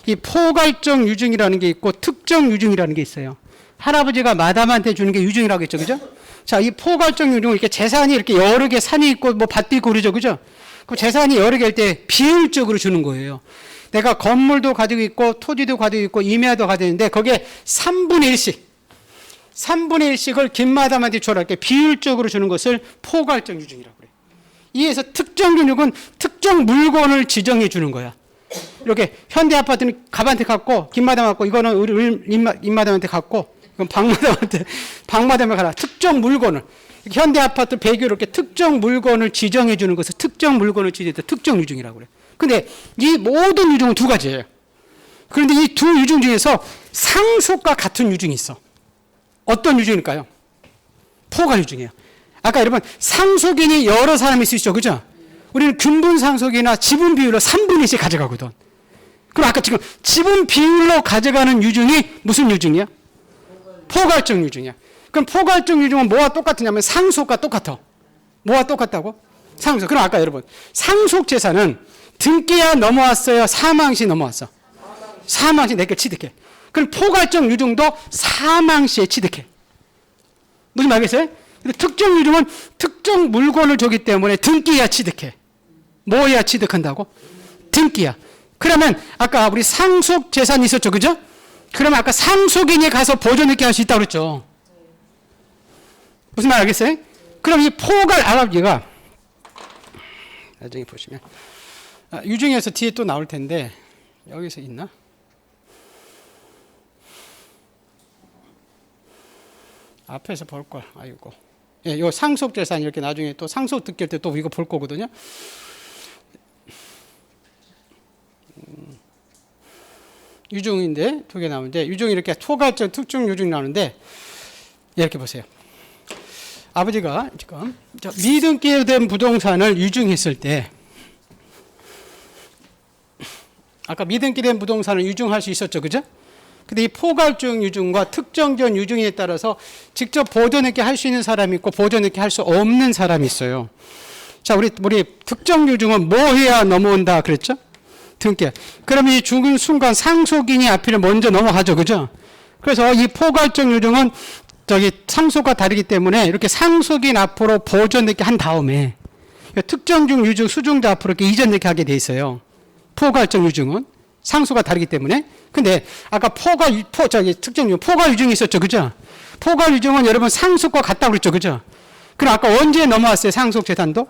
이 포괄적 유증이라는 게 있고 특정 유증이라는 게 있어요. 할아버지가 마담한테 주는 게 유증이라고 했죠. 그죠? 자, 이 포괄적 유증은 이렇게 재산이 이렇게 여러 개 산이 있고 뭐 밭도 있고 그러죠. 그죠? 그 재산이 여러 개일 때 비율적으로 주는 거예요. 내가 건물도 가지고 있고 토지도 가지고 있고 임야도 가지고 있는데 거기에 3분의 1씩을 김마담한테 줘라. 이렇게 비율적으로 주는 것을 포괄적 유증이라고 그래요. 이에서 특정 유증은 특정 물건을 지정해 주는 거야. 이렇게 현대 아파트는 갑한테 갖고 김마담 갖고 이거는 우리 임마담한테 갖고 이건 박마담에 가라. 특정 물건을 현대 아파트 배경으로 이렇게 특정 물건을 지정해 주는 것을 특정 물건을 지정해서 특정 유증이라고 그래요. 근데 이 모든 유증은 두 가지예요. 그런데 이 두 유증 중에서 상속과 같은 유증이 있어. 어떤 유증일까요? 포괄 유증이에요. 아까 여러분 상속인이 여러 사람이 있을 수 있죠. 그죠? 우리는 균분 상속이나 지분 비율로 3분의 1씩 가져가거든. 그럼 아까 지금 지분 비율로 가져가는 유증이 무슨 유증이야? 포괄적 유증이야. 그럼 포괄적 유증은 뭐와 똑같으냐면 상속과 똑같아. 뭐와 똑같다고? 상속. 그럼 아까 여러분 상속 재산은 등기야 넘어왔어요? 사망시 넘어왔어? 사망시 내게 취득해. 그럼 포괄적 유증도 사망시에 취득해. 무슨 말이겠어요? 근데 특정 유증은 특정 물건을 주기 때문에 등기야 취득해. 뭐야 취득한다고? 등기야. 그러면 아까 우리 상속 재산이 있었죠. 그죠? 그러면 아까 상속인이 가서 보존 넣기 할 수 있다고 그랬죠. 무슨 말 알겠어요? 그럼 이 포괄 아랍기가 나중에 보시면 유증에서 뒤에 또 나올 텐데 여기서 있나? 앞에서 볼 걸. 아이고. 예, 요 상속 재산 이렇게 나중에 또 상속 듣길 때 또 이거 볼 거거든요. 유중인데 두 개 나오는데 유중이 이렇게 포괄적 특정 유중이 나오는데 이렇게 보세요. 아버지가 지금 미등기에 된 부동산을 유중했을 때 아까 미등기 된 부동산을 유중할 수 있었죠, 그죠? 근데 이 포괄적 유중과 특정적 유중에 따라서 직접 보존있게 할 수 있는 사람이 있고 보존있게 할 수 없는 사람이 있어요. 자, 우리 특정 유중은 뭐 해야 넘어온다 그랬죠? 등기. 그러면 이 죽은 순간 상속인이 앞을 먼저 넘어가죠, 그죠? 그래서 이 포괄적 유중은 상속과 다르기 때문에 이렇게 상속인 앞으로 보존있게 한 다음에 특정중 유중 수중자 앞으로 이렇게 이전있게 하게 돼 있어요. 포괄적 유중은 상속과 다르기 때문에. 근데 아까 특정 유중 포괄 유중이 있었죠, 그죠? 포괄 유중은 여러분 상속과 같다고 그랬죠, 그죠? 그럼 아까 언제 넘어왔어요, 상속 재산도?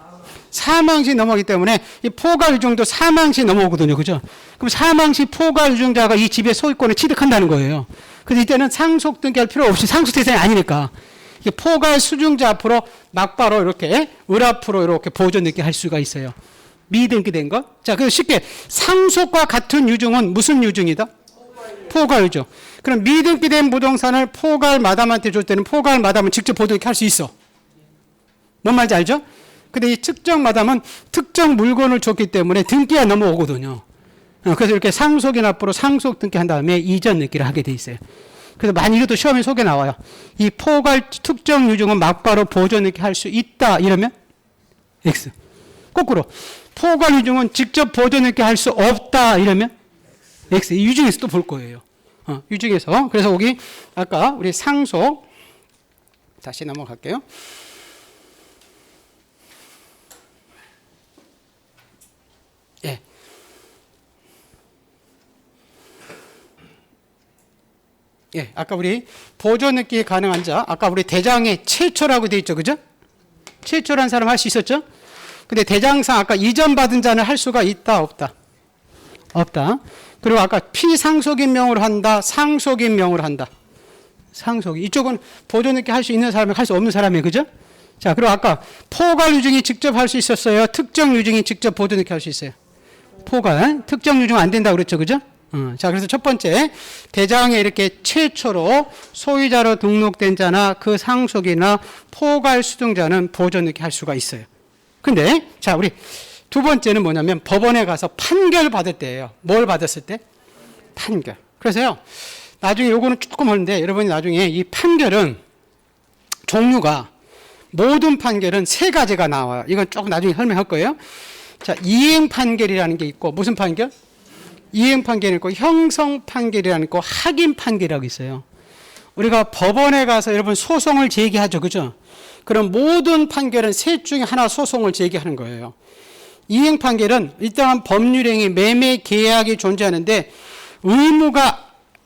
사망시 넘어가기 때문에 이 포괄 유중도 사망시 넘어오거든요, 그죠? 그럼 사망시 포괄 유중자가 이 집의 소유권을 취득한다는 거예요. 그래서 이때는 상속 등기할 필요 없이 상속 대상이 아니니까 포괄 수중자 앞으로 막바로 이렇게 을 앞으로 이렇게 보존 있게 할 수가 있어요. 미등기된 거. 자, 그래서 쉽게 상속과 같은 유중은 무슨 유중이다? 포괄 유중. 그럼 미등기된 부동산을 포괄 마담한테 줄 때는 포괄 마담은 직접 보존 있게 할 수 있어. 뭔 말인지 알죠? 근데 이 특정 마담은 특정 물건을 줬기 때문에 등기가 넘어오거든요. 그래서 이렇게 상속인 앞으로 상속 등기한 다음에 이전 등기를 하게 돼 있어요. 그래서 많이 이것도 시험에 속에 나와요. 이 포괄 특정 유중은 막바로 보존 등기 할 수 있다 이러면 X. 거꾸로 포괄 유중은 직접 보존 등기 할 수 없다 이러면 X. 이 유중에서 또 볼 거예요. 유중에서. 그래서 여기 아까 우리 상속 다시 넘어갈게요. 예. 예, 아까 우리 보존 등기 가능한 자, 아까 우리 대장에 최초라고 돼 있죠, 그죠? 최초라는 사람 할 수 있었죠? 근데 대장상 아까 이전 받은 자는 할 수가 있다, 없다? 없다. 그리고 아까 피상속인 명으로 한다, 상속인 명으로 한다. 상속이. 이쪽은 보존 등기 할 수 있는 사람이 할 수 없는 사람이에요, 그죠? 자, 그리고 아까 포괄 유증이 직접 할 수 있었어요? 특정 유증이 직접 보존 등기 할 수 있어요? 포괄. 특정 유증 안 된다고 그랬죠, 그죠? 자, 그래서 첫 번째, 대장에 이렇게 최초로 소유자로 등록된 자나 그 상속이나 포괄 수증자는 보존 등기 할 수가 있어요. 근데, 자, 우리 두 번째는 뭐냐면 법원에 가서 판결 받을 때예요. 뭘 받았을 때? 판결. 그래서요, 나중에 요거는 조금 하는데, 여러분이 나중에 이 판결은 종류가, 모든 판결은 세 가지가 나와요. 이건 조금 나중에 설명할 거예요. 자, 이행 판결이라는 게 있고, 무슨 판결? 이행 판결이 있고, 형성 판결이라는 게 있고, 확인 판결이라고 있어요. 우리가 법원에 가서 여러분 소송을 제기하죠, 그죠? 그럼 모든 판결은 셋 중에 하나 소송을 제기하는 거예요. 이행 판결은 일정한 법률행위, 매매 계약이 존재하는데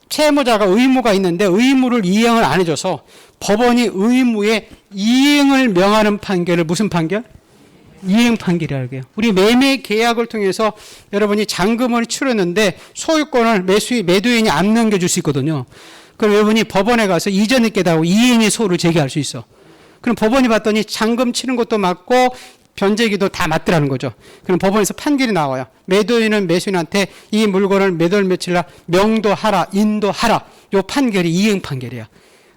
채무자가 의무가 있는데 의무를 이행을 안 해줘서 법원이 의무에 이행을 명하는 판결을 무슨 판결? 이행 판결이라고 해요. 우리 매매 계약을 통해서 여러분이 잔금을 치렀는데 소유권을 매도인이 안 넘겨줄 수 있거든요. 그럼 여러분이 법원에 가서 이전에 깨달고 이행의 소를 제기할 수 있어. 그럼 법원이 봤더니 잔금 치는 것도 맞고 변제기도 다 맞더라는 거죠. 그럼 법원에서 판결이 나와요. 매도인은 매수인한테 이 물건을 몇 월 며칠 날 명도하라, 인도하라. 요 판결이 이행 판결이야.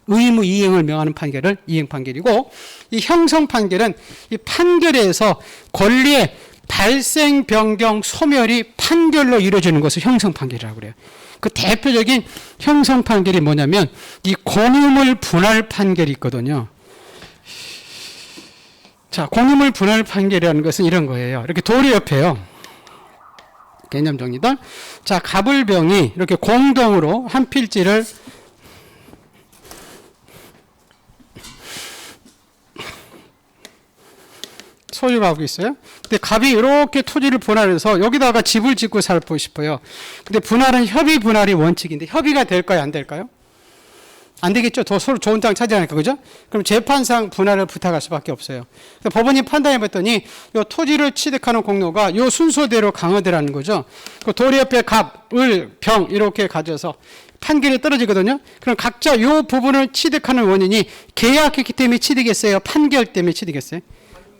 의무 이행을 명하는 판결을 이행 판결이고, 이 형성 판결은 이 판결에서 권리의 발생, 변경, 소멸이 판결로 이루어지는 것을 형성 판결이라고 그래요. 그 대표적인 형성 판결이 뭐냐면 이 공유물 분할 판결이 있거든요. 자, 공유물 분할 판결이라는 것은 이런 거예요. 이렇게 도리 옆에요. 개념 정리다. 자, 갑을병이 이렇게 공동으로 한 필지를 소유하고 있어요. 근데 갑이 이렇게 토지를 분할해서 여기다가 집을 짓고 살고 싶어요. 근데 분할은 협의 분할이 원칙인데 협의가 될까요, 안 될까요? 안 되겠죠. 더 서로 좋은 땅 차지하니까, 그죠? 그럼 재판상 분할을 부탁할 수밖에 없어요. 법원이 판단해 봤더니 요 토지를 취득하는 공로가 요 순서대로 강화되라는 거죠. 그 도리 옆에 갑, 을, 병 이렇게 가져서 판결이 떨어지거든요. 그럼 각자 요 부분을 취득하는 원인이 계약했기 때문에 취득했어요? 판결 때문에 취득했어요?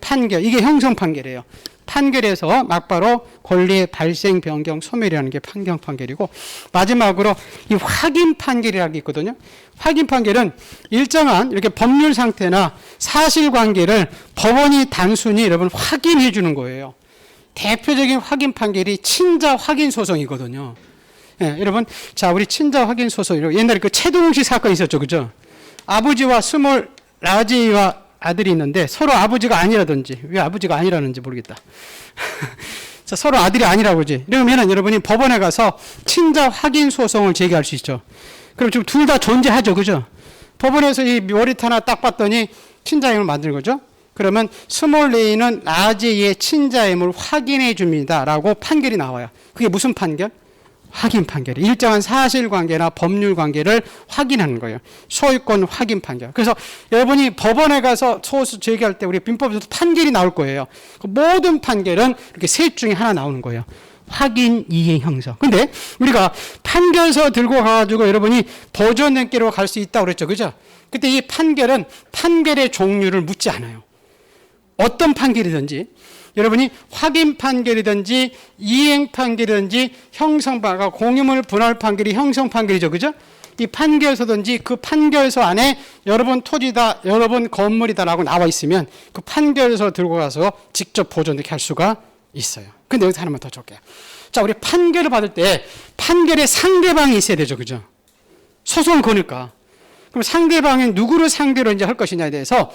판결. 이게 형성 판결이에요. 판결에서 막바로 권리의 발생, 변경, 소멸이라는 게 판경 판결이고, 마지막으로 이 확인 판결이라는 게 있거든요. 확인 판결은 일정한 이렇게 법률 상태나 사실관계를 법원이 단순히 여러분 확인해 주는 거예요. 대표적인 확인 판결이 친자 확인 소송이거든요. 예, 여러분, 자, 우리 친자 확인 소송, 옛날에 그 최동식 사건 있었죠, 그죠? 아버지와 스몰 라지와 아들이 있는데 서로 아버지가 아니라든지, 왜 아버지가 아니라는지 모르겠다. 자, 서로 아들이 아니라고 그러지. 이러면은 여러분이 법원에 가서 친자 확인 소송을 제기할 수 있죠. 그럼 지금 둘 다 존재하죠, 그죠? 법원에서 이 머리터 하나 딱 봤더니 친자임을 만드는 거죠. 그러면 스몰 A는 라지의 친자임을 확인해 줍니다 라고 판결이 나와요. 그게 무슨 판결? 확인 판결. 일정한 사실관계나 법률관계를 확인하는 거예요. 소유권 확인 판결. 그래서 여러분이 법원에 가서 소수 제기할 때 우리 민법에서도 판결이 나올 거예요. 그 모든 판결은 이렇게 셋 중에 하나 나오는 거예요. 확인, 이행, 형성. 근데 우리가 판결서 들고 가가지고 여러분이 보존연기로 갈 수 있다고 그랬죠, 그죠? 그때 이 판결은 판결의 종류를 묻지 않아요. 어떤 판결이든지 여러분이 확인 판결이든지 이행 판결이든지 형성 판결, 공유물 분할 판결이 형성 판결이죠, 그죠? 이 판결서든지 그 판결서 안에 여러분 토지다, 여러분 건물이다라고 나와 있으면 그 판결서 들고 가서 직접 보존되게 할 수가 있어요. 근데 여기서 하나만 더 줄게요. 자, 우리 판결을 받을 때 판결에 상대방이 있어야 되죠, 그죠? 소송을 거니까. 그럼 상대방이 누구를 상대로 이제 할 것이냐에 대해서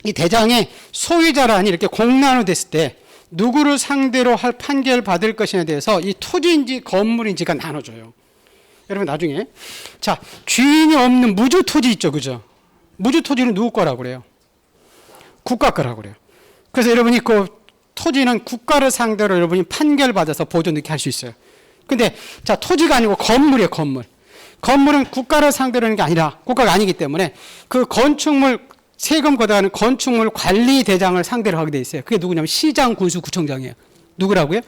이 대장의 소유자란이 이렇게 공란으로 됐을 때 누구를 상대로 할 판결을 받을 것이냐에 대해서 이 토지인지 건물인지가 나눠져요. 여러분 나중에 자, 주인이 없는 무주 토지 있죠, 그죠? 무주 토지는 누구 거라고 그래요? 국가 거라고 그래요. 그래서 여러분이 그 토지는 국가를 상대로 여러분이 판결 받아서 보존 이렇게 할 수 있어요. 근데 자, 토지가 아니고 건물이에요, 건물. 건물은 국가를 상대로 하는 게 아니라 국가가 아니기 때문에 그 건축물 세금 걷어가는 건축물 관리 대장을 상대로 하게 돼 있어요. 그게 누구냐면 시장, 군수, 구청장이에요. 누구라고요?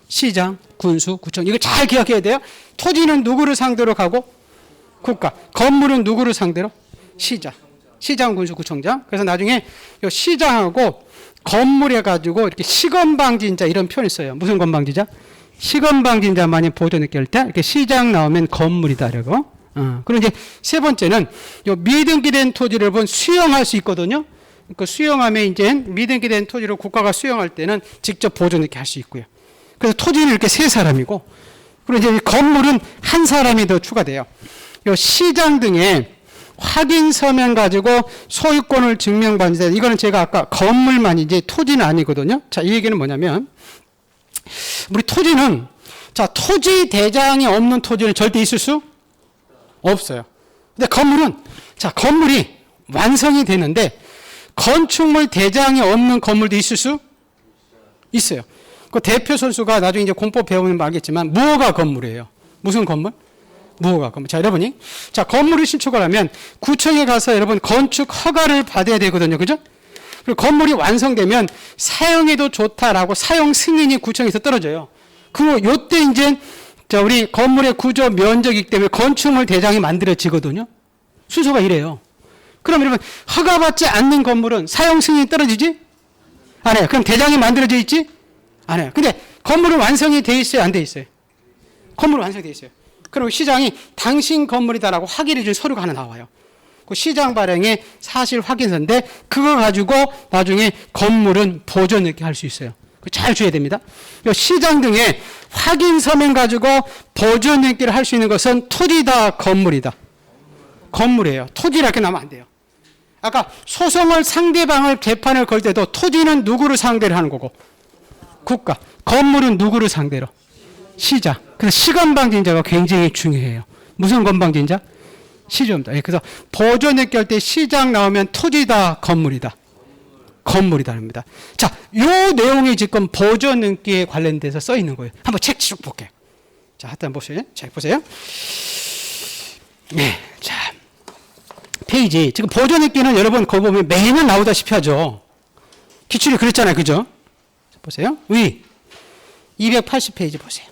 시장, 군수, 구청. 이거 잘 기억해야 돼요. 토지는 누구를 상대로 가고? 국가. 건물은 누구를 상대로? 시장. 시장, 군수, 구청장. 그래서 나중에 이 시장하고 건물에 가지고 이렇게 시건방진자 이런 표현을 써요. 무슨 건방지자? 시건방진자만이 보존 느낄 때 이렇게 시장 나오면 건물이다 이러고. 그리고 이제 세 번째는 요 미등기된 토지를 여러분 수용할 수 있거든요. 그 수용하면 이제 미등기된 토지를 국가가 수용할 때는 직접 보존 이렇게 할 수 있고요. 그래서 토지는 이렇게 세 사람이고, 그리고 이제 건물은 한 사람이 더 추가돼요. 요 시장 등의 확인 서면 가지고 소유권을 증명받는데, 이거는 제가 아까 건물만 이제 토지는 아니거든요. 자, 이 얘기는 뭐냐면 우리 토지는 자, 토지 대장이 없는 토지는 절대 있을 수 없어요. 근데 건물은 자, 건물이 완성이 되는데 건축물 대장이 없는 건물도 있을 수 있어요. 그 대표 선수가 나중에 이제 공법 배우면 알겠지만 무허가 건물이에요. 무슨 건물? 무허가 건물. 자, 여러분이 자, 건물을 신축을 하면 구청에 가서 여러분 건축 허가를 받아야 되거든요. 그죠? 그리고 건물이 완성되면 사용해도 좋다라고 사용 승인이 구청에서 떨어져요. 그리고 요때 이제 자, 우리 건물의 구조 면적이기 때문에 건축물 대장이 만들어지거든요. 순서가 이래요. 그럼 여러분 허가받지 않는 건물은 사용 승인이 떨어지지? 안 해요. 그럼 대장이 만들어져 있지? 안 해요. 근데 건물은 완성이 돼 있어요, 안 돼 있어요? 건물은 완성이 돼 있어요. 그리고 시장이 당신 건물이다라고 확인해 줄 서류가 하나 나와요. 그 시장 발행의 사실 확인서인데 그거 가지고 나중에 건물은 보존 이렇게 할 수 있어요. 잘 줘야 됩니다. 시장 등의 확인 서면 가지고 보존 등기를 할 수 있는 것은 토지다, 건물이다. 건물이에요. 토지라 이렇게 나오면 안 돼요. 아까 소송을 상대방을 재판을 걸 때도 토지는 누구를 상대로 하는 거고 국가, 건물은 누구를 상대로? 시장. 그래서 시건방진자가 굉장히 중요해요. 무슨 건방진자? 시점다. 그래서 보존 등기 할 때 시장 나오면 토지다, 건물이다. 건물이다 합니다. 자, 요 내용이 지금 보존 등기에 관련돼서 써 있는 거예요. 한번 책 쭉 볼게요. 자, 한번 보세요. 책 보세요. 네, 자, 페이지. 지금 보존 등기는 여러분 거기 보면 매년 나오다시피 하죠. 기출이 그랬잖아요, 그죠? 자, 보세요. 위 280페이지 보세요.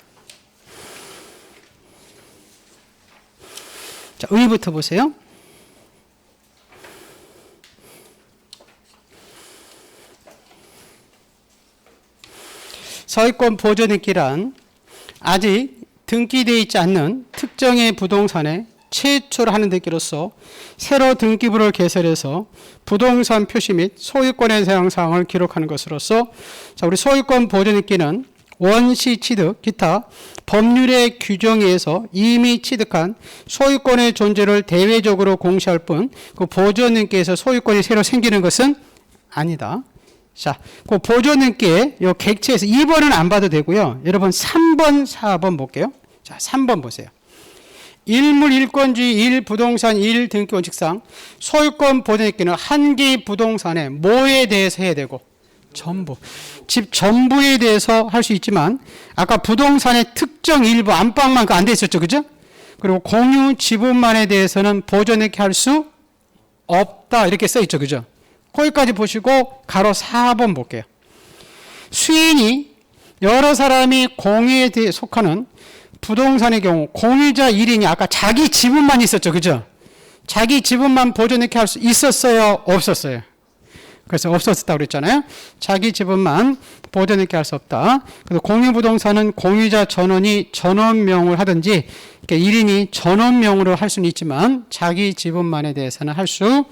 자, 의부터 보세요. 소유권 보존등기란 아직 등기되어 있지 않는 특정의 부동산에 최초로 하는 등기로서 새로 등기부를 개설해서 부동산 표시 및 소유권의 사항을 기록하는 것으로서 자, 우리 소유권 보존등기는 원시 취득, 기타 법률의 규정에 의해서 이미 취득한 소유권의 존재를 대외적으로 공시할 뿐 그 보존등기에서 소유권이 새로 생기는 것은 아니다. 자, 그 보존등기의 요 객체에서 2번은 안 봐도 되고요. 여러분 3번, 4번 볼게요. 자, 3번 보세요. 일물 일권주의 1부동산 1등기원칙상 소유권 보존등기는 한 개의 부동산에 뭐에 대해서 해야 되고 전부. 집 전부에 대해서 할 수 있지만 아까 부동산의 특정 일부 안방만 안 돼 있었죠. 그죠? 그리고 공유 지분만에 대해서는 보존등기 할 수 없다. 이렇게 써 있죠. 그죠? 거기까지 보시고 가로 4번 볼게요. 수인이 여러 사람이 공유에 대해 속하는 부동산의 경우 공유자 1인이 아까 자기 지분만 있었죠. 그죠? 자기 지분만 보존등기 할 수 있었어요? 없었어요? 그래서 없었다고 그랬잖아요. 자기 지분만 보존등기 할 수 없다. 그래서 공유부동산은 공유자 전원이 전원명을 하든지 1인이 전원명으로 할 수는 있지만 자기 지분만에 대해서는 할 수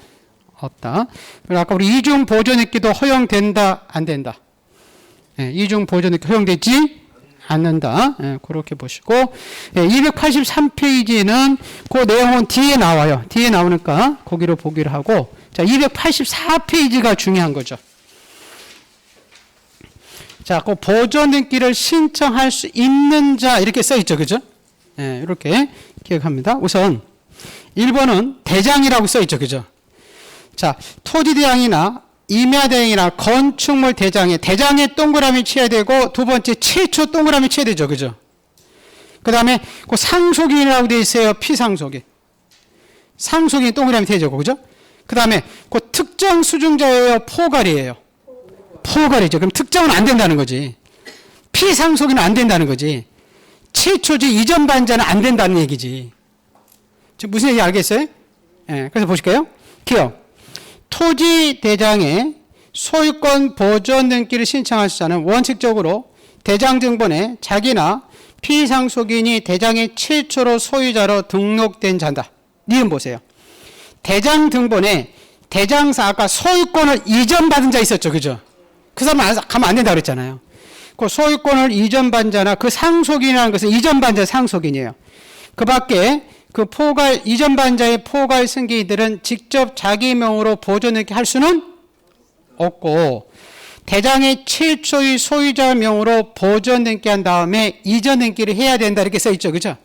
없다. 그리고 아까 우리 이중 보존등기도 허용된다, 안 된다? 네, 이중 보존등기 허용되지 않는다. 네, 그렇게 보시고 283페이지는 그 내용은 뒤에 나와요. 뒤에 나오니까 거기로 보기를 하고 자, 284페이지가 중요한 거죠. 자, 그 보존등기를 신청할 수 있는 자 이렇게 써 있죠. 그죠? 네, 이렇게 기억합니다. 우선 1번은 대장이라고 써 있죠. 그죠? 자, 토지대장이나 임야대장이나 건축물 대장에 동그라미 쳐야 되고 두 번째 최초 동그라미 쳐야 되죠. 그죠? 그 다음에 그 상속인이라고 되어 있어요. 피상속인. 상속인 동그라미 되죠. 그죠? 그 다음에 그 특정 수증자예요. 포괄이에요. 포괄이죠. 그럼 특정은 안 된다는 거지. 피상속인은 안 된다는 거지. 최초지 이전 반자는 안 된다는 얘기지. 지금 무슨 얘기인지 알겠어요? 네, 그래서 보실까요? 기억. 토지 대장에 소유권 보존 등기를 신청하실 자는 원칙적으로 대장 등본에 자기나 피상속인이 대장의 최초로 소유자로 등록된 자다. 니은 보세요. 대장 등본에 대장사 아까 소유권을 이전받은 자 있었죠. 그죠? 그 사람 가면 안 된다고 그랬잖아요. 그 소유권을 이전받은 자나 그 상속인이라는 것은 이전받은 자 상속인이에요. 그 밖에 그 포괄, 이전받은 자의 포괄 승계인들은 직접 자기 명으로 보존등기 할 수는 없고 대장의 최초의 소유자 명으로 보존등기 한 다음에 이전등기를 해야 된다 이렇게 써 있죠. 그죠?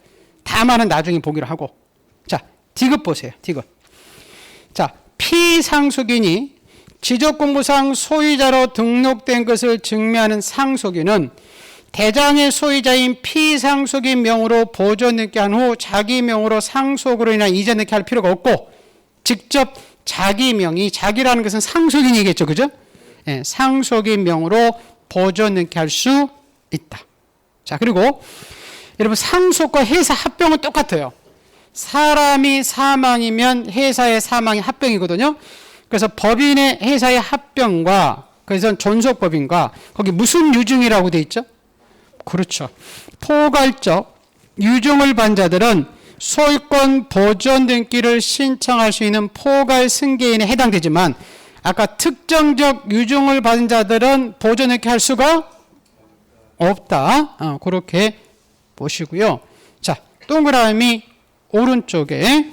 다만은 나중에 보기로 하고. 자, 디귿 보세요. 디귿. 자, 피상속인이 지적공부상 소유자로 등록된 것을 증명하는 상속인은 대장의 소유자인 피상속인 명으로 보존등기한 후 자기 명으로 상속으로 인한 이전등기 할 필요가 없고 직접 자기 명의, 자기라는 것은 상속인이겠죠. 그죠? 예, 상속인 명으로 보존등기 할 수 있다. 자, 그리고 여러분 상속과 회사 합병은 똑같아요. 사람이 사망이면 회사의 사망이 합병이거든요. 그래서 법인의 회사의 합병과 그래서 존속법인과 거기 무슨 유증이라고 돼 있죠? 그렇죠. 포괄적 유증을 받은 자들은 소유권 보존 등기를 신청할 수 있는 포괄 승계인에 해당되지만 아까 특정적 유증을 받은 자들은 보존 등기 할 수가 없다. 그렇게 보시고요. 자, 동그라미 오른쪽에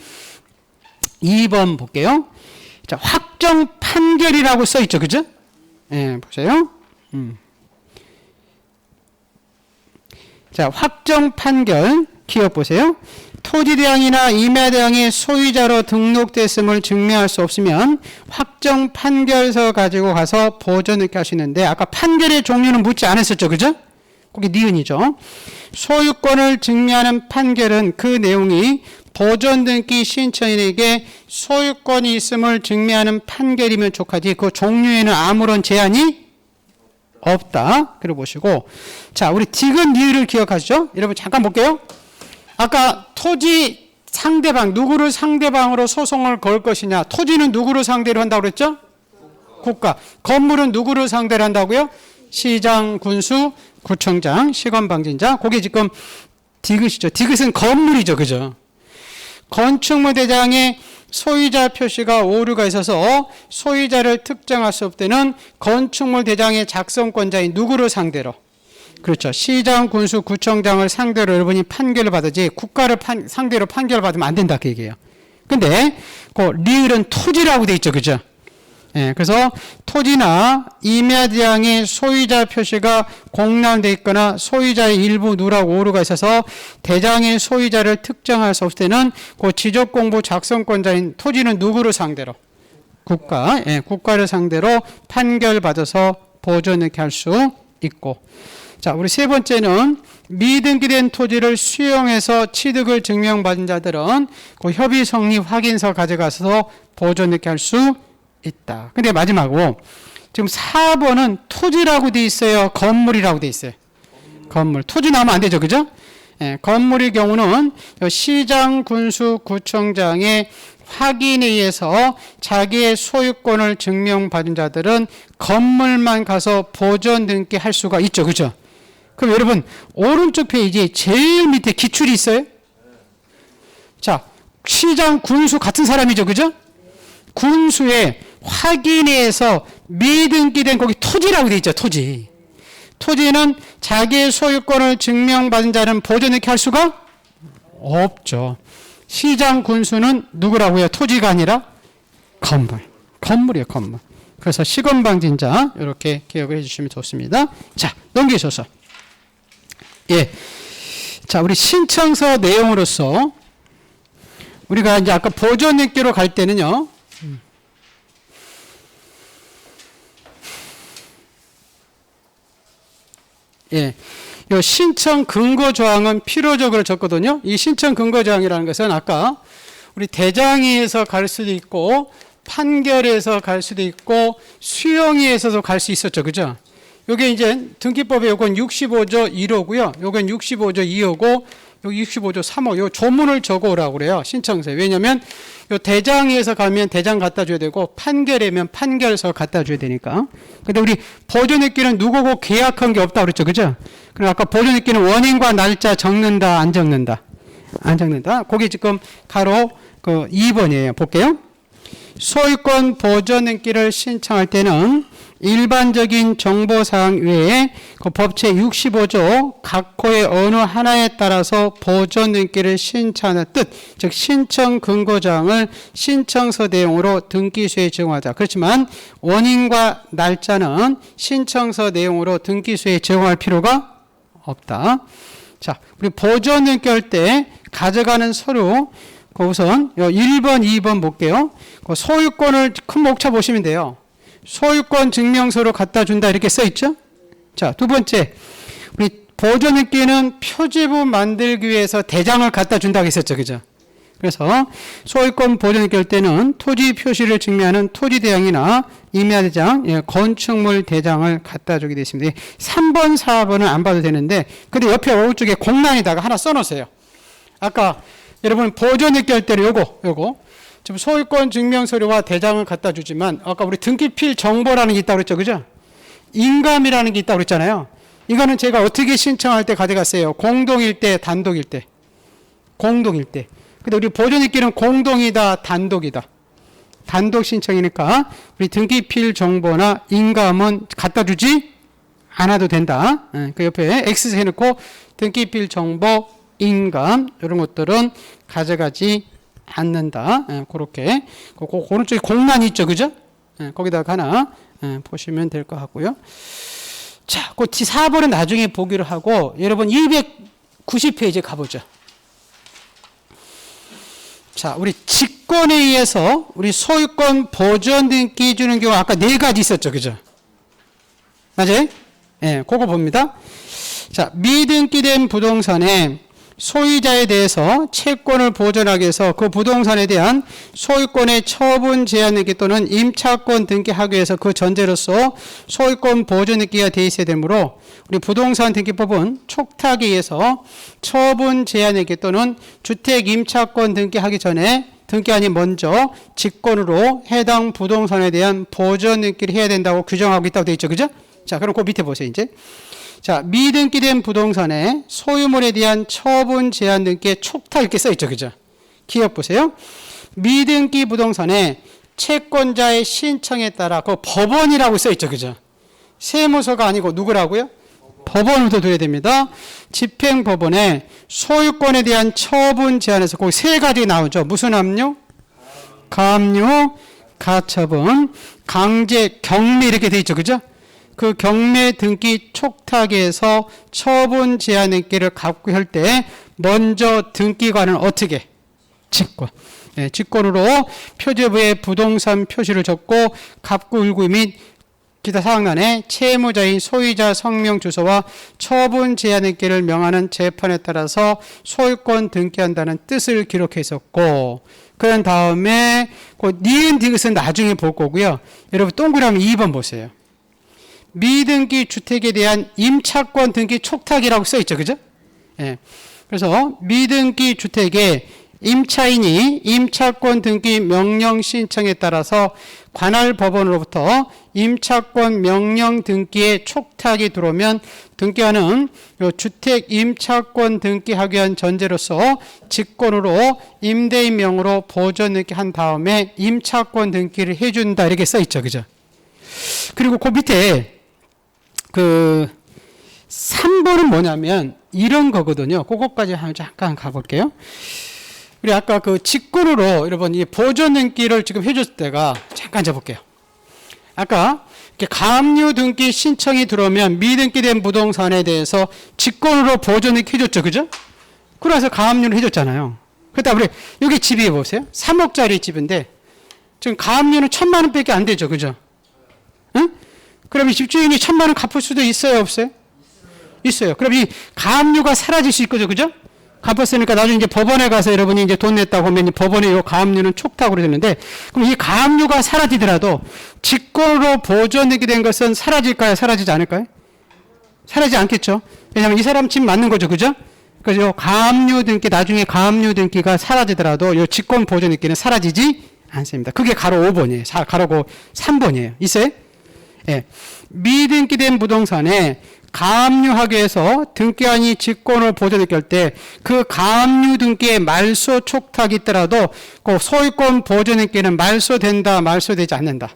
2번 볼게요. 자, 확정 판결이라고 써 있죠. 그죠? 예, 보세요. 자, 확정 판결 기억 보세요. 토지대장이나 임야대장의 소유자로 등록됐음을 증명할 수 없으면 확정 판결서 가지고 가서 보존등기 할 수 있는데 아까 판결의 종류는 묻지 않았었죠. 그죠? 거기 니은이죠. 소유권을 증명하는 판결은 그 내용이 보존등기 신청인에게 소유권이 있음을 증명하는 판결이면 족하지 그 종류에는 아무런 제한이 없다. 그래 보시고 자, 우리 디귿 니을을 기억하시죠? 여러분 잠깐 볼게요. 아까 토지 상대방 누구를 상대방으로 소송을 걸 것이냐. 토지는 누구를 상대로 한다고 그랬죠? 국가. 건물은 누구를 상대로 한다고요? 시장, 군수, 구청장, 시건방진자. 그게 지금 디귿이죠. 디귿은 건물이죠. 그죠? 건축물 대장에 소유자 표시가 오류가 있어서 소유자를 특정할 수 없다는 건축물 대장의 작성권자인 누구를 상대로? 그렇죠. 시장, 군수, 구청장을 상대로 여러분이 판결을 받으지 국가를 상대로 판결을 받으면 안 된다 그 얘기예요. 근데 그 리을은 토지라고 돼 있죠. 그죠? 예, 그래서 토지나 임야대장의 소유자 표시가 공란돼 있거나 소유자의 일부 누락 오류가 있어서 대장의 소유자를 특정할 수 없을 때는 그 지적공부 작성권자인 토지는 누구를 상대로? 국가, 예, 국가를 상대로 판결받아서 보존 이렇게 할 수 있고. 자, 우리 세 번째는 미등기된 토지를 수용해서 취득을 증명받은 자들은 그 협의 성립 확인서 가져가서 보존 이렇게 할 수 있다. 근데 마지막으로 지금 4번은 토지라고 돼 있어요? 건물이라고 돼 있어요? 건물. 토지 나오면 안 되죠. 그죠? 예, 건물의 경우는 시장, 군수, 구청장의 확인에 의해서 자기의 소유권을 증명받은 자들은 건물만 가서 보존 등기 할 수가 있죠. 그죠? 그럼 여러분 오른쪽 페이지 제일 밑에 기출이 있어요? 자, 시장, 군수 같은 사람이죠. 그죠? 군수의 확인에서 미등기된 거기 토지라고 돼 있죠. 토지. 토지는 자기의 소유권을 증명받은 자는 보존 이렇게 할 수가 없죠. 시장, 군수는 누구라고요? 토지가 아니라 건물. 건물이에요. 건물. 그래서 시건방진자 이렇게 기억을 해주시면 좋습니다. 자, 넘기셔서 예, 자, 우리 신청서 내용으로서 우리가 이제 아까 보존 읽기로 갈 때는요. 예, 요 신청 근거 조항은 필요적으로 적거든요. 이 신청 근거 조항이라는 것은 아까 우리 대장에서 갈 수도 있고 판결에서 갈 수도 있고 수용에서도 갈 수 있었죠. 그죠? 요게 이제 등기법에 요건 65조 1호고요. 요건 65조 2호고 여기 65조 3호 요 조문을 적어 오라고 그래요. 신청서에. 왜냐면 요 대장에서 가면 대장 갖다 줘야 되고 판결이면 판결서 갖다 줘야 되니까. 근데 우리 보존입기는 누구고 계약한 게 없다 그랬죠. 그죠? 그럼 아까 보존입기는 원인과 날짜 적는다 안 적는다? 안 적는다. 거기 지금 가로 그 2번이에요. 볼게요. 소유권 보존입기를 신청할 때는 일반적인 정보사항 외에 그 법제 65조 각 호의 어느 하나에 따라서 보존 등기를 신청하는 뜻, 즉 신청 근거사항을 신청서 내용으로 등기소에 제공하자. 그렇지만 원인과 날짜는 신청서 내용으로 등기소에 제공할 필요가 없다. 자, 우리 보존 등기할 때 가져가는 서류 우선 1번, 2번 볼게요. 소유권을 큰 목차 보시면 돼요. 소유권 증명서로 갖다 준다 이렇게 써 있죠. 자, 두 번째, 우리 보존입기는 표지부 만들기 위해서 대장을 갖다 준다고 했었죠. 그죠? 그래서 소유권 보존입기 할 때는 토지 표시를 증명하는 토지 대장이나 임야 대장, 예, 건축물 대장을 갖다 주게 되어 있습니다. 3번, 4번은 안 봐도 되는데, 근데 옆에 오른쪽에 공란에다가 하나 써놓으세요. 아까 여러분 보존입기 할 때는 요거 지금 소유권 증명서류와 대장을 갖다 주지만 아까 우리 등기필 정보라는 게 있다고 그랬죠. 그죠? 인감이라는 게 있다고 그랬잖아요. 이거는 제가 어떻게 신청할 때 가져갔어요? 공동일 때, 단독일 때. 공동일 때. 근데 우리 보존입기는 공동이다, 단독이다. 단독 신청이니까 우리 등기필 정보나 인감은 갖다 주지 않아도 된다. 그 옆에 X 해놓고 등기필 정보, 인감 이런 것들은 가져가지 않는다. 그렇게 오른쪽에 공란이 있죠. 그죠? 거기다가 하나 보시면 될 것 같고요. 자, 그 4번은 나중에 보기로 하고 여러분 290페이지 가보죠. 자, 우리 직권에 의해서 우리 소유권 보존 등기 주는 경우 아까 4가지 있었죠. 그죠? 맞아요? 예, 그거 봅니다. 자, 미등기된 부동산에 소유자에 대해서 채권을 보존하기 위해서 그 부동산에 대한 소유권의 처분 제한등기 또는 임차권 등기하기 위해서 그 전제로서 소유권 보존등기가 되어 있어야 되므로 우리 부동산 등기법은 촉탁에 의해서 처분 제한등기 또는 주택 임차권 등기하기 전에 등기한이 먼저 직권으로 해당 부동산에 대한 보존등기를 해야 된다고 규정하고 있다고 되어 있죠. 그죠? 자, 그럼 그 밑에 보세요. 이제 자, 미등기된 부동산에 소유물에 대한 처분 제한 등기에 촉탁 이렇게 써 있죠. 그죠? 기억 보세요. 미등기 부동산에 채권자의 신청에 따라 그 법원이라고 써 있죠. 그죠? 세무서가 아니고 누구라고요? 법원으로 둬야 됩니다. 집행법원에 소유권에 대한 처분 제한에서 그 세 가지 나오죠. 무슨 압류? 가압류, 가처분, 강제, 경매 이렇게 돼 있죠. 그죠? 그 경매 등기 촉탁에서 처분 제한 등기를 갑구할 때 먼저 등기관은 어떻게? 직권. 예, 직권으로 표제부에 부동산 표시를 적고 갑구일구 및 기타 사항란에 채무자인 소유자 성명 주소와 처분 제한 등기를 명하는 재판에 따라서 소유권 등기한다는 뜻을 기록했었고, 그런 다음에 그 니은 디귿은 나중에 볼 거고요. 여러분 동그라미 2번 보세요. 미등기 주택에 대한 임차권 등기 촉탁이라고 써 있죠. 그죠? 예. 그래서 미등기 주택에 임차인이 임차권 등기 명령 신청에 따라서 관할 법원으로부터 임차권 명령 등기에 촉탁이 들어오면 등기관은 주택 임차권 등기하기 위한 전제로서 직권으로 임대인 명으로 보전 등기한 다음에 임차권 등기를 해준다 이렇게 써 있죠. 그죠? 그리고 그 밑에 그 3번은 뭐냐면 이런 거거든요. 그것까지 잠깐 가볼게요. 우리 아까 그 직권으로 여러분 이 보존 등기를 지금 해줬을 때가 잠깐 잡을게요. 아까 이렇게 가압류 등기 신청이 들어오면 미등기된 부동산에 대해서 직권으로 보존 등기 해줬죠. 그죠? 그래서 가압류를 해줬잖아요. 그다음 우리 여기 집이 보세요. 3억짜리 집인데 지금 가압류는 1,000만 원밖에 안 되죠. 그죠? 응? 그럼 이 집주인이 1,000만 원 갚을 수도 있어요, 없어요? 있어요. 그럼 이 가압류가 사라질 수 있거든요. 그죠? 갚았으니까 나중에 이제 법원에 가서 여러분이 이제 돈 냈다고 하면 법원에 이 가압류는 촉탁으로 되는데, 그럼 이 가압류가 사라지더라도 직권으로 보존되게 된 것은 사라질까요? 사라지지 않을까요? 사라지지 않겠죠? 왜냐하면 이 사람 집 맞는 거죠. 그죠? 그래서 요 가압류 등기, 나중에 가압류 등기가 사라지더라도 요 직권 보존 등기는 사라지지 않습니다. 그게 가로 5번이에요. 가로 3번이에요. 있어요? 예. 미등기된 부동산에 가압류하기 위해서 등기관이 직권을 보존할 때 그 가압류 등기에 말소 촉탁이 있더라도 그 소유권 보존 등기는 말소된다, 말소되지 않는다.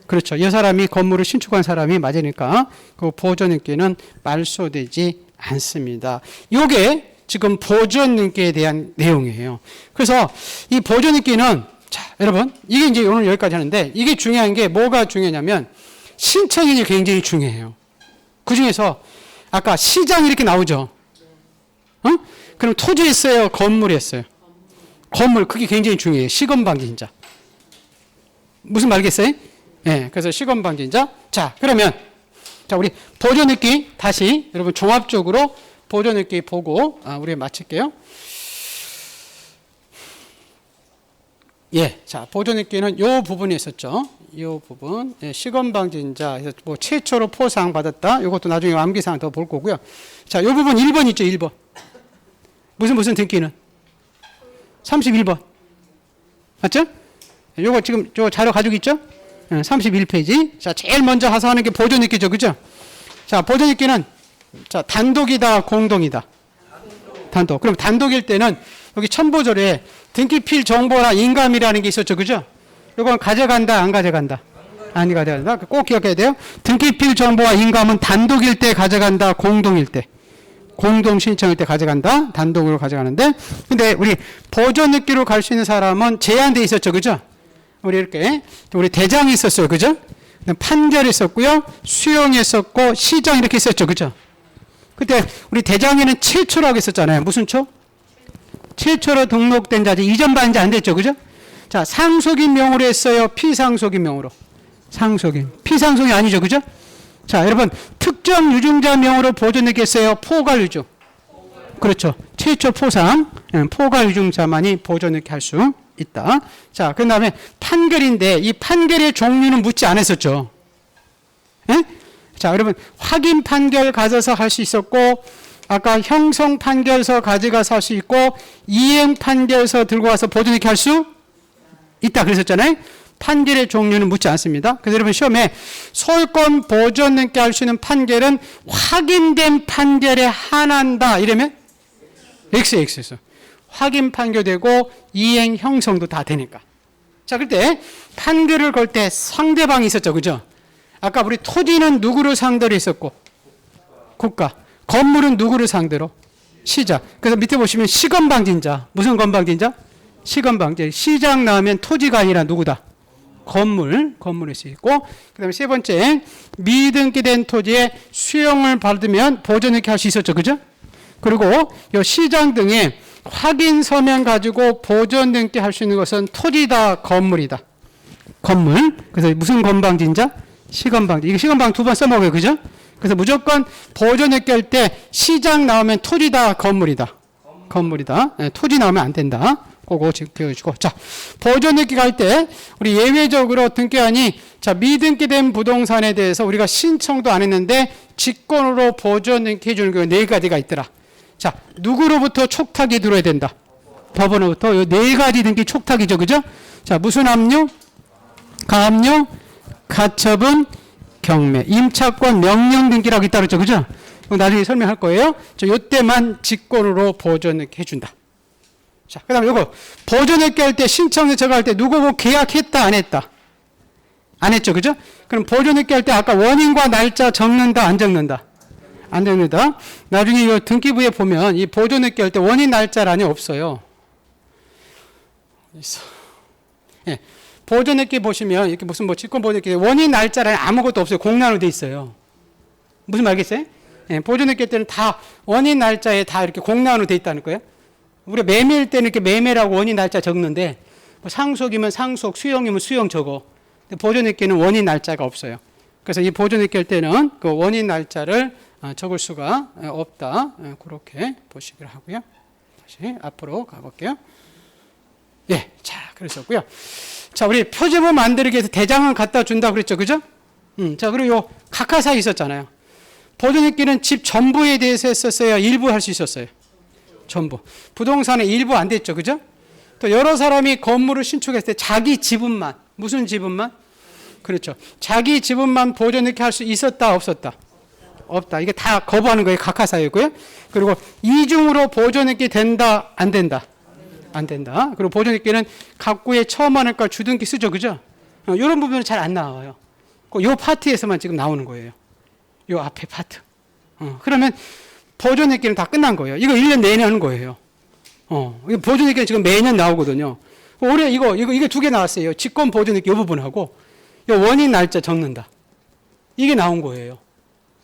그렇죠. 이 사람이 건물을 신축한 사람이 맞으니까 그 보존 등기는 말소되지 않습니다. 이게 지금 보존 등기에 대한 내용이에요. 그래서 이 보존 등기는 자, 여러분 이게 이제 오늘 여기까지 하는데 이게 중요한 게 뭐가 중요하냐면 신청이 굉장히 중요해요. 그 중에서 아까 시장 이렇게 나오죠. 어? 그럼 토지 했어요? 건물 했어요? 건물, 그게 굉장히 중요해요. 시건방진자. 무슨 말겠어요? 네, 그래서 시건방진자. 자, 그러면 자 우리 보존느끼 다시 여러분 종합적으로 보존느끼 보고 우리 마칠게요. 예, 자 보존느끼는 요 부분이 있었죠. 이 부분, 예, 시건방진자, 뭐 최초로 포상 받았다. 이것도 나중에 암기사항 더 볼 거고요. 자, 이 부분 1번 있죠, 1번. 무슨 등기는? 31번. 맞죠? 요거 지금 저 자료 가지고 있죠? 31페이지. 자, 제일 먼저 하는 게 보존느끼죠, 그죠? 자, 보존느끼는 자 단독이다, 공동이다. 단독. 그럼 단독일 때는 여기 첨부절에 등기필 정보나 인감이라는 게 있었죠, 그죠? 이건 가져간다, 안 가져간다? 안 가져간다. 꼭 기억해야 돼요. 등기필 정보와 인감은 단독일 때 가져간다, 공동일 때. 공동 신청일 때 가져간다, 단독으로 가져가는데. 근데 우리 보존느끼로 갈 수 있는 사람은 제한돼 있었죠, 그죠? 우리 이렇게 우리 대장이 있었어요, 그죠? 판결이 있었고요, 수용이 있었고, 시정 이렇게 있었죠, 그죠? 그때 우리 대장에는 최초라고 했었잖아요. 무슨 초? 최초로 등록된 자지 이전 반지 안 됐죠, 그죠? 자, 상속인 명으로 했어요? 피상속인 명으로? 상속인. 피상속이 아니죠, 그죠? 자, 여러분, 특정 유증자 명으로 보존되게 했어요? 포괄 유증. 그렇죠. 최초 포상, 포괄 유증자만이 보존되게 할 수 있다. 자, 그 다음에 판결인데, 이 판결의 종류는 묻지 않았었죠. 예? 자, 여러분, 확인 판결 가져서 할 수 있었고, 아까 형성 판결서 가져가서 할 수 있고, 이행 판결서 들고 와서 보존되게 할 수 있다 그랬었잖아요. 판결의 종류는 묻지 않습니다. 그래서 여러분 시험에 소유권 보존 등기 할 수 있는 판결은 확인된 판결에 한한다. 이러면 XX에서 확인 판결되고 이행 형성도 다 되니까. 자, 그때 판결을 걸 때 상대방이 있었죠. 그죠? 아까 우리 토지는 누구를 상대로 했었고 국가. 건물은 누구를 상대로? 시장. 그래서 밑에 보시면 시건방진자. 무슨 건방진자? 시건방진. 시장 나오면 토지가 아니라 누구다? 건물일 수 있고, 그 다음에 세 번째, 미등기된 토지에 수용을 받으면 보존등기 할 수 있었죠. 그죠? 그리고 이 시장 등에 확인 서면 가지고 보존등기 할 수 있는 것은 토지다, 건물이다. 건물. 그래서 무슨 건방진자? 시건방진. 이거 시건방 두 번 써먹어요. 그죠? 그래서 무조건 보존등기 할 때 시장 나오면 토지다, 건물이다. 건물이다. 네, 토지 나오면 안 된다. 그거 지금 배워주고. 자, 보존등기가 할 때 우리 예외적으로 등기하니 자, 미등기된 부동산에 대해서 우리가 신청도 안 했는데 직권으로 보존등기 해주는 경우 네 가지가 있더라. 자, 누구로부터 촉탁이 들어야 된다? 법원으로부터. 이 네 가지 등기 촉탁이죠. 그죠? 자, 무슨 압류? 가압류, 가처분, 경매, 임차권 명령 등기라고 있다 그랬죠. 그죠? 나중에 설명할 거예요. 저 요때만 직권으로 보존등기 해준다. 자, 그 다음에 요거 보존등기 할 때 신청서 제가 할 때 누구고 계약했다 안 했다? 안 했죠. 그죠? 그럼 보존등기 할 때 아까 원인과 날짜 적는다 안 적는다? 안 적는다. 나중에 이 등기부에 보면 이 보존등기 할 때 원인 날짜란이 없어요. 있어. 예. 보존등기 보시면 이렇게 무슨 뭐 직권 보존등기 원인 날짜란이 아무것도 없어요. 공란으로 돼 있어요. 무슨 말겠어요? 예. 보존등기 할 때는 다 원인 날짜에 다 이렇게 공란으로 돼 있다는 거예요. 우리가 매매일 때는 이렇게 매매라고 원인 날짜 적는데 뭐 상속이면 상속, 수용이면 수용 적어. 근데 보존등기는 원인 날짜가 없어요. 그래서 이 보존등기 할 때는 그 원인 날짜를 적을 수가 없다. 그렇게 보시기로 하고요. 다시 앞으로 가볼게요. 예, 자, 그랬었고요. 자, 우리 표제부 만들기 위해서 대장을 갖다 준다 그랬죠, 그죠? 자, 그리고 요 각하사 있었잖아요. 보존등기는 집 전부에 대해서 했었어요. 일부 할 수 있었어요. 전부. 부동산의 일부 안 됐죠. 그죠? 또 여러 사람이 건물을 신축했을 때 자기 지분만. 무슨 지분만? 그렇죠. 자기 지분만 보존등기 할 수 있었다 없었다? 없다. 이게 다 거부하는 거예요. 각하사유고요. 그리고 이중으로 보존등기 된다 안 된다? 안 된다. 그리고 보존등기는 갑구에 처음 하니까 주등기 쓰죠. 그죠? 이런 부분은 잘 안 나와요. 요 파트에서만 지금 나오는 거예요. 요 앞에 파트. 그러면 보존등기는 다 끝난 거예요. 이거 1년 내내 하는 거예요. 보존등기는 지금 매년 나오거든요. 올해 이게 두 개 나왔어요. 직권 보존등기 이 부분하고, 이 원인 날짜 적는다. 이게 나온 거예요.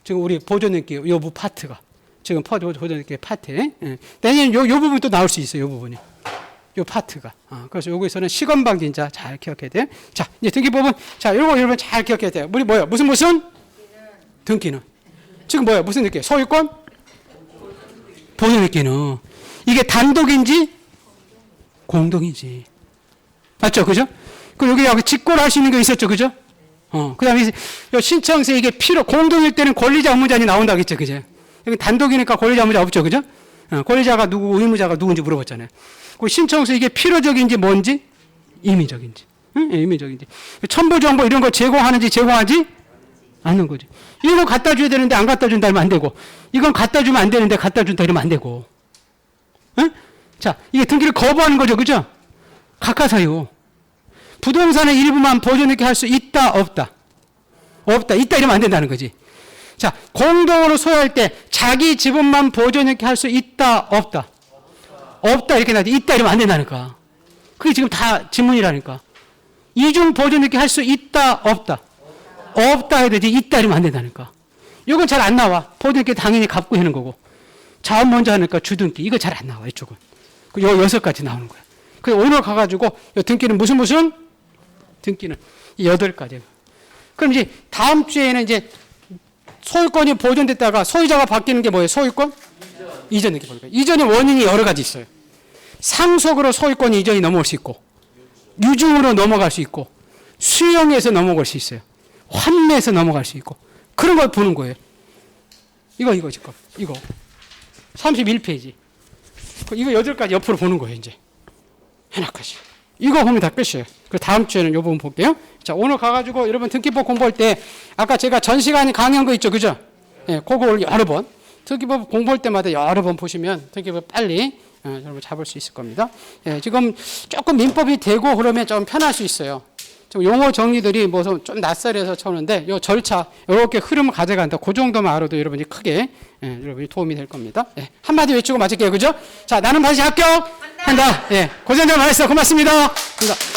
지금 우리 보존등기 이 파트가. 지금 보존등기 파트에. 내년 요 부분 또 나올 수 있어요. 요 부분이. 요 파트가. 그래서 여기서는 시건방진자 잘 기억해야 돼요. 자, 이제 등기법은, 자, 요거 여러분 잘 기억해야 돼요. 우리 뭐예요? 무슨? 등기는. 지금 뭐예요? 무슨 등기? 소유권? 보존등기는 이게 단독인지 공동인지 맞죠? 그죠? 그리고 여기 직권할 수 있는 게 있었죠? 그죠? 그 다음에 신청서에 이게 공동일 때는 권리자 의무자니 나온다겠죠? 그죠? 여기 단독이니까 권리자 의무자 없죠? 그죠? 권리자가 누구고 의무자가 누군지 물어봤잖아요. 그 신청서 이게 필요적인지 뭔지 임의적인지. 임의적인지. 첨부 정보 이런 거 제공하는지 제공하지 않는 거지. 이거 갖다 줘야 되는데 안 갖다 준다 하면 안 되고, 이건 갖다 주면 안 되는데 갖다 준다 이러면 안 되고. 자, 이게 등기를 거부하는 거죠. 그죠? 각하사유. 부동산의 일부만 보존등기 할 수 있다, 없다? 없다. 있다 이러면 안 된다는 거지. 자, 공동으로 소유할 때 자기 지분만 보존등기 할 수 있다, 없다? 없다 이렇게 나지. 있다 이러면 안 된다니까. 그게 지금 다 지문이라니까. 이중 보존등기 할 수 있다, 없다? 없다 해야 되지. 있다 이러면 안 된다니까. 이건 잘 안 나와. 보존등기 당연히 갚고 하는 거고. 자원 먼저 하니까 주등기. 이거 잘 안 나와. 이쪽은. 요 6가지 나오는 거야. 그래서 오늘 가가지고 요 등기는 무슨? 등기는 이 8가지. 그럼 이제 다음 주에는 이제 소유권이 보존됐다가 소유자가 바뀌는 게 뭐예요? 소유권? 이전 등기 볼까요? 이전의 원인이 여러 가지 있어요. 상속으로 소유권 이전이 넘어올 수 있고, 유증으로 넘어갈 수 있고, 수용해서 넘어갈 수 있어요. 환매해서 넘어갈 수 있고, 그런 걸 보는 거예요. 이거 지금 이거 31페이지. 이거 8가지 옆으로 보는 거예요. 이제 하나까지 이거 보면 다 끝이에요. 그 다음 주에는 요 부분 볼게요. 자, 오늘 가가지고 여러분 등기법 공부할 때 아까 제가 전 시간에 강의한 거 있죠, 그죠? 예, 그걸 여러 번 등기법 공부할 때마다 여러 번 보시면 등기법 빨리 여러분 잡을 수 있을 겁니다. 예, 지금 조금 민법이 되고 그러면 좀 편할 수 있어요. 좀 용어 정리들이 뭐 좀 낯설해서 쳐는데 요 절차 이렇게 흐름을 가져간다. 그 정도만 알아도 여러분이 크게 여러분이 도움이 될 겁니다. 예, 한마디 외치고 마칠게요, 그죠? 자, 나는 반드시 합격한다. 예, 고생들 많으셨어. 고맙습니다. 감사합니다.